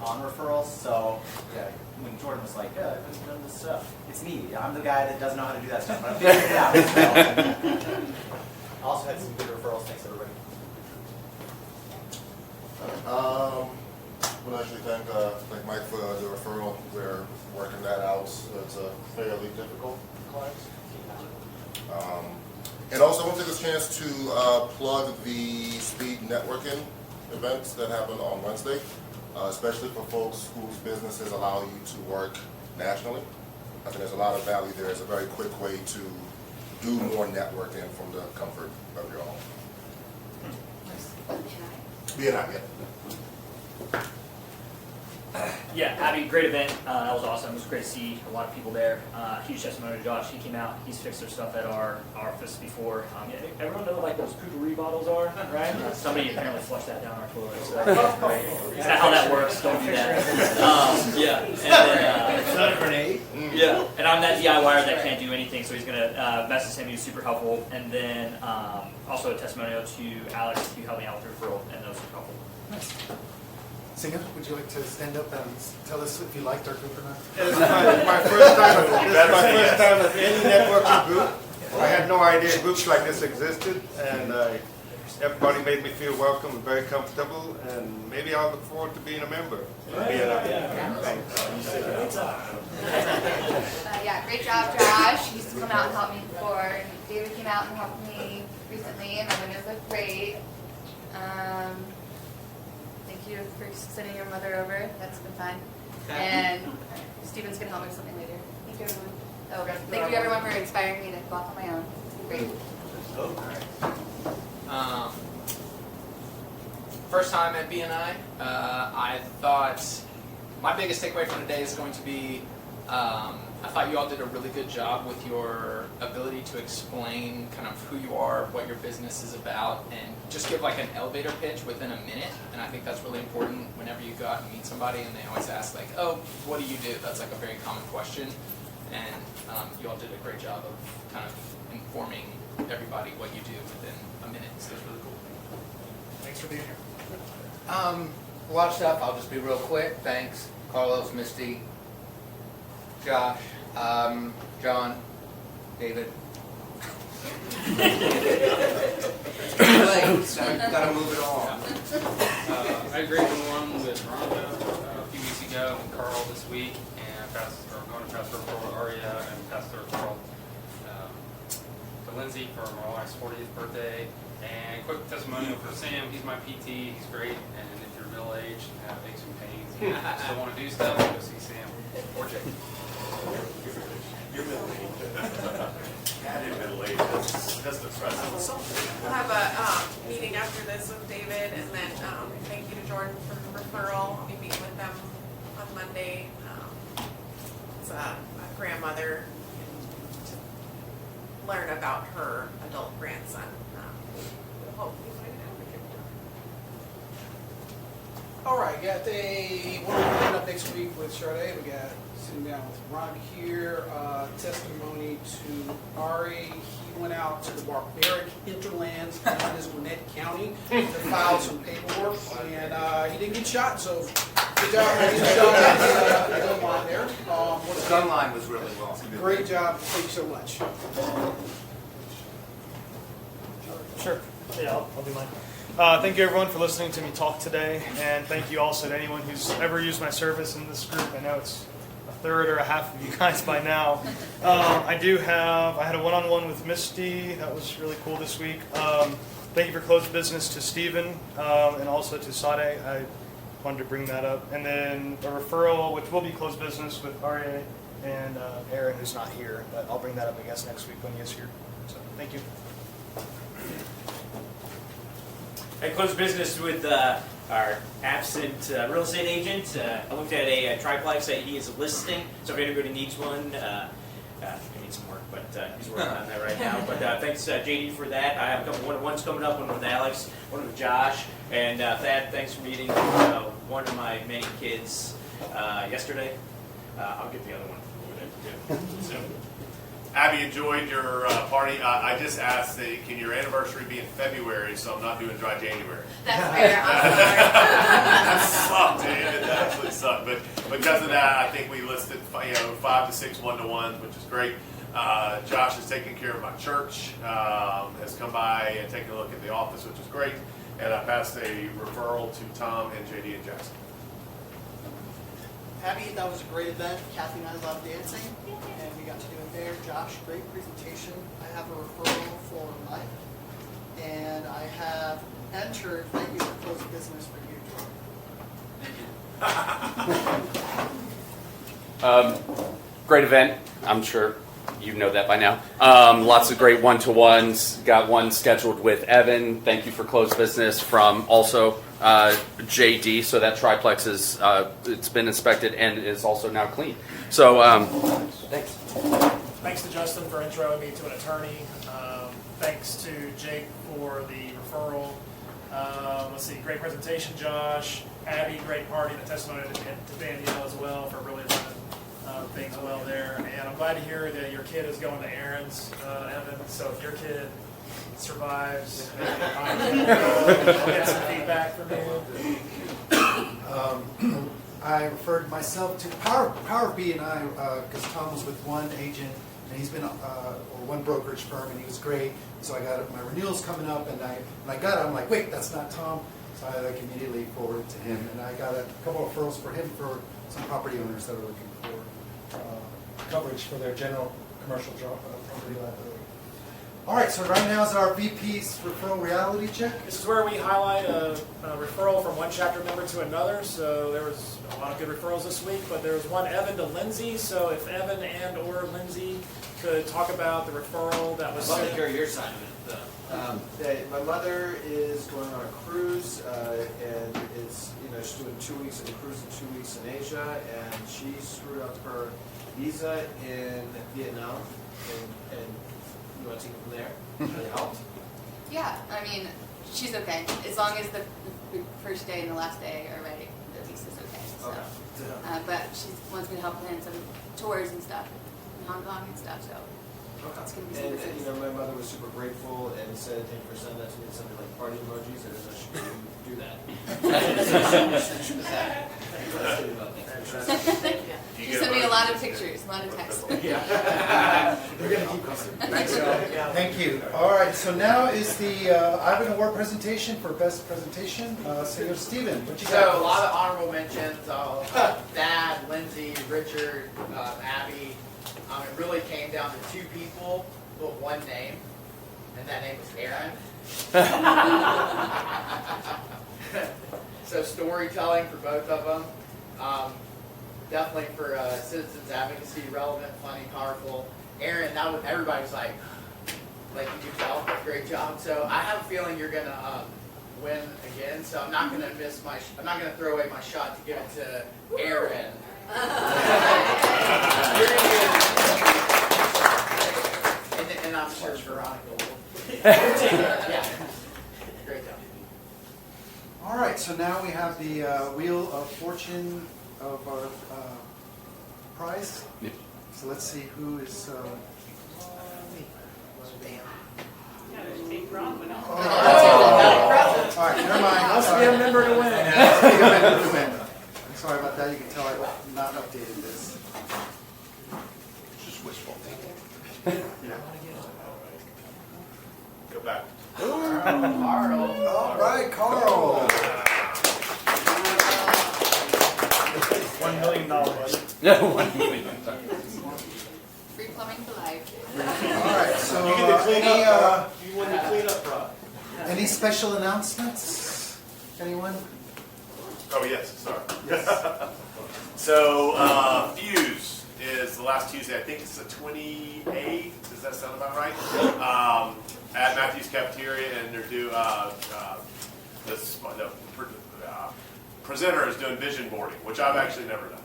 on referrals. So yeah, when Jordan was like, "Yeah, I've done this stuff," it's me. I'm the guy that doesn't know how to do that stuff, but I'm figuring it out. I also had some good referrals. Thanks, everybody. I would actually thank Mike for the referral. We're working that out. It's a fairly difficult client. And also I want to take this chance to plug the speed networking events that happen on Wednesday, especially for folks whose businesses allow you to work nationally. I think there's a lot of value there. It's a very quick way to do more networking from the comfort of your home. BNI, yeah. Yeah, Abby, great event. That was awesome. It was great to see a lot of people there. Huge testimony to Josh. He came out. He's fixed their stuff at our office before. Yeah, everyone know like those poopery bottles are, right? Somebody apparently flushed that down our toilet. So that's great. Is that how that works? Don't do that. Yeah. And then, It's not a grenade. yeah. And I'm that DIYer that can't do anything, so he's gonna message him. He was super helpful. And then also a testimonial to Alex, who helped me out with the referral, and that was super helpful. Nice. Singer, would you like to stand up and tell us if you liked our group or not? It's my first time at any networking group. I had no idea groups like this existed, and everybody made me feel welcome and very comfortable, and maybe I'll look forward to being a member of BNI. Thanks. Yeah, great job, Josh. He used to come out and help me before. And David came out and helped me recently, and my windows look great. Thank you for sending your mother over. That's been fun. And Steven's going to help me with something later. Thank you, everyone. Thank you, everyone, for inspiring me to walk on my own. Great. First time at BNI, I thought my biggest takeaway from today is going to be I thought you all did a really good job with your ability to explain kind of who you are, what your business is about, and just give like an elevator pitch within a minute. And I think that's really important whenever you go out and meet somebody and they always ask like, oh, what do you do? That's like a very common question. And you all did a great job of kind of informing everybody what you do within a minute. So it's really cool. Thanks for being here. A lot of stuff. I'll just be real quick. Thanks, Carlos, Misty, Josh, John, David. Gotta move it on. I agreed with one with Rhonda a few weeks ago and Carl this week, and going to pass the referral to Aria and pass the referral to Lindsay for my wife's 40th birthday. And quick testimonial for Sam. He's my PT. He's great. And if you're middle-aged and have aches and pains and you still want to do stuff, go see Sam or Jake. You're middle-aged. Added middle-aged. That's the stress. We'll have a meeting after this with David, and then thank you to Jordan for the referral. I'll be meeting with them on Monday. It's a grandmother to learn about her adult grandson. We'll hopefully find out. All right, got one coming up next week with Sade. We got sitting down with Ron here. Testimony to Ari. He went out to the barbaric hinterlands known as Gwinnett County to file some paperwork, and he didn't get shot. So good job, man. Good job. Gun line there. The gun line was really well. Great job. Thank you so much. Sure. Yeah, I'll do mine. Thank you everyone for listening to me talk today, and thank you also to anyone who's ever used my service in this group. I know it's a third or a half of you guys by now. I had a one-on-one with Misty. That was really cool this week. Thank you for closed business to Stephen and also to Sade. I wanted to bring that up. And then a referral, which will be closed business with Aria and Aaron, who's not here. But I'll bring that up, I guess, next week when he is here. So thank you. I closed business with our absent real estate agent. I looked at a triplex that he is listing, so if anybody needs one, he needs some work, but he's working on that right now. But thanks, JD, for that. I have a couple one's coming up, one with Alex, one with Josh, and Thad, thanks for meeting one of my many kids yesterday. I'll get the other one over there too soon. Abby, enjoyed your party. I just asked, can your anniversary be in February so I'm not doing dry January? That's fair. I'm sorry. That sucked, dude. It actually sucked. But because of that, I think we listed 5 to 6 1-to-1s, which is great. Josh is taking care of my church, has come by and taken a look at the office, which is great. And I passed a referral to Tom and JD and Jackson. Abby, that was a great event. Kathy and I love dancing, and we got to do it there. Josh, great presentation. I have a referral for Mike, and I have entered, thank you for closing business for you, Jordan. Great event. I'm sure you know that by now. Lots of great one-to-ones. Got one scheduled with Evan. Thank you for closed business from also JD, so that triplex is it's been inspected and is also now clean. So thanks. Thanks to Justin for introing me to an attorney. Thanks to Jake for the referral. Let's see, great presentation, Josh. Abby, great party, and a testimony to Danielle as well for really running things well there. And I'm glad to hear that your kid is going to Aaron's, Evan. So if your kid survives, maybe I'll get some feedback from you. I referred myself to Power BNI because Tom was with one agent and he's been or one brokerage firm and he was great. So I got my renewals coming up and when I got it, I'm like, wait, that's not Tom. So I immediately forwarded to him and I got a couple of referrals for him for some property owners that are looking for coverage for their general commercial property liability. All right, so right now is our VP's referral reality check. This is where we highlight a referral from one chapter member to another. So there was a lot of good referrals this week, but there was one Evan to Lindsay. So if Evan and or Lindsay could talk about the referral that was I'd love to sent. hear your side of it. My mother is going on a cruise, and it's she's doing 2 weeks of a cruise and 2 weeks in Asia, and she screwed up her visa in Vietnam, and you want to take it from there? It helped. Yeah, I mean, she's okay. As long as the first day and the last day are right, the visa's okay. So. Okay. But she wants me to help plan some tours and stuff in Hong Kong and stuff, so it's going to be super And good. my mother was super grateful and said, "Thank you for sending that to me." And something like party emojis. I didn't know she could do that. She was happy. She sent me a lot of pictures, a lot of texts. We're going to keep going. Thanks, y'all. Thank you. All right, so now is the Ivan Award presentation for Best Presentation. Senator Stephen, what you got? So a lot of honorable mentions. Dad, Lindsay, Richard, Abby. It really came down to two people, but one name, and that name was Aaron. So storytelling for both of them. Definitely for citizens advocacy, relevant, funny, powerful. Aaron, everybody was like you could tell, great job. So I have a feeling you're gonna win again. So I'm not gonna I'm not gonna throw away my shot to give it to Aaron. And I'm sure Veronica will. Yeah. Great job. All right, so now we have the Wheel of Fortune of our prize. Yep. So let's see who is. All right, never mind. Must be a member to win. Must be a member to win. I'm sorry about that. You can tell I've not updated this. It's just wishful thinking. Go back. Carl. All right, Carl. $1 million. Yeah, $1 million. Free plumbing for life. All right, so You get the clean up. You won the cleanup prize. any special announcements? Anyone? Oh, yes, sorry. Yes. So, Fuse is the last Tuesday. I think it's the 28th. Does that sound about right? At Matthew's Cafeteria, and they're doing the presenter is doing vision boarding, which I've actually never done.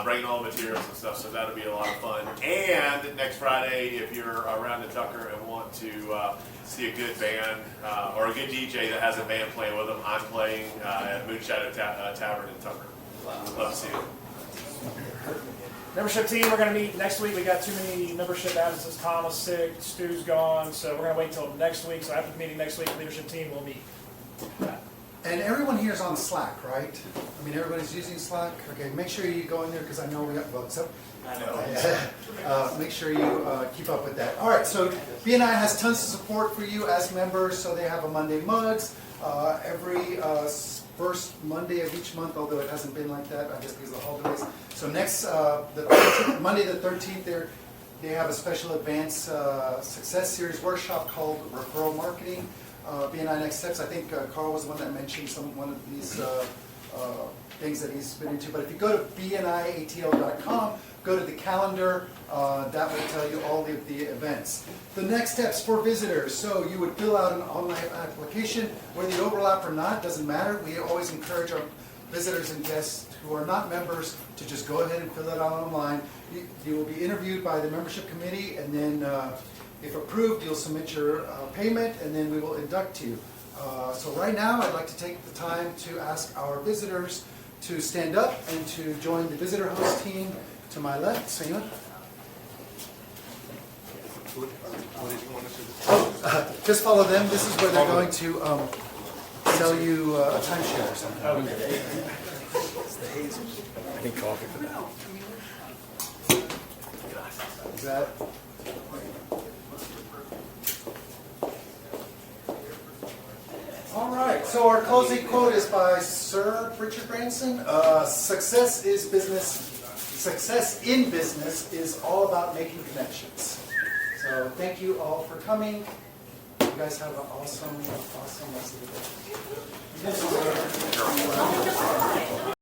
Bringing all the materials and stuff, so that'll be a lot of fun. And next Friday, if you're around in Tucker and want to see a good band or a good DJ that has a band playing with them, I'm playing at Moonshadow Tavern in Tucker. Love to see you. Membership team, we're going to meet next week. We got too many membership absences. Tom was sick, Stu's gone, so we're going to wait until next week. So after the meeting next week, the leadership team will meet. And everyone here is on Slack, right? I mean, everybody's using Slack. Okay, make sure you go in there because I know we got votes. So, I know. make sure you keep up with that. All right, so BNI has tons of support for you as members. So they have a Monday Mugs every first Monday of each month, although it hasn't been like that, I guess because of the holidays. So next, Monday the 13th, they have a special advanced success series workshop called Referral Marketing. BNI Next Steps. I think Carl was the one that mentioned one of these things that he's been into. But if you go to bniatl.com, go to the calendar, that will tell you all of the events. The next steps for visitors. So you would fill out an online application. Whether you overlap or not, doesn't matter. We always encourage our visitors and guests who are not members to just go ahead and fill it out online. You will be interviewed by the membership committee, and then if approved, you'll submit your payment, and then we will induct you. So right now, I'd like to take the time to ask our visitors to stand up and to join the visitor host team to my left. Señor. Just follow them. This is where they're going to sell you a timeshare or something. Okay. I need coffee for that. Is that? All right. So our closing quote is by Sir Richard Branson. Success in business is all about making connections. So thank you all for coming. You guys have an awesome rest of the day.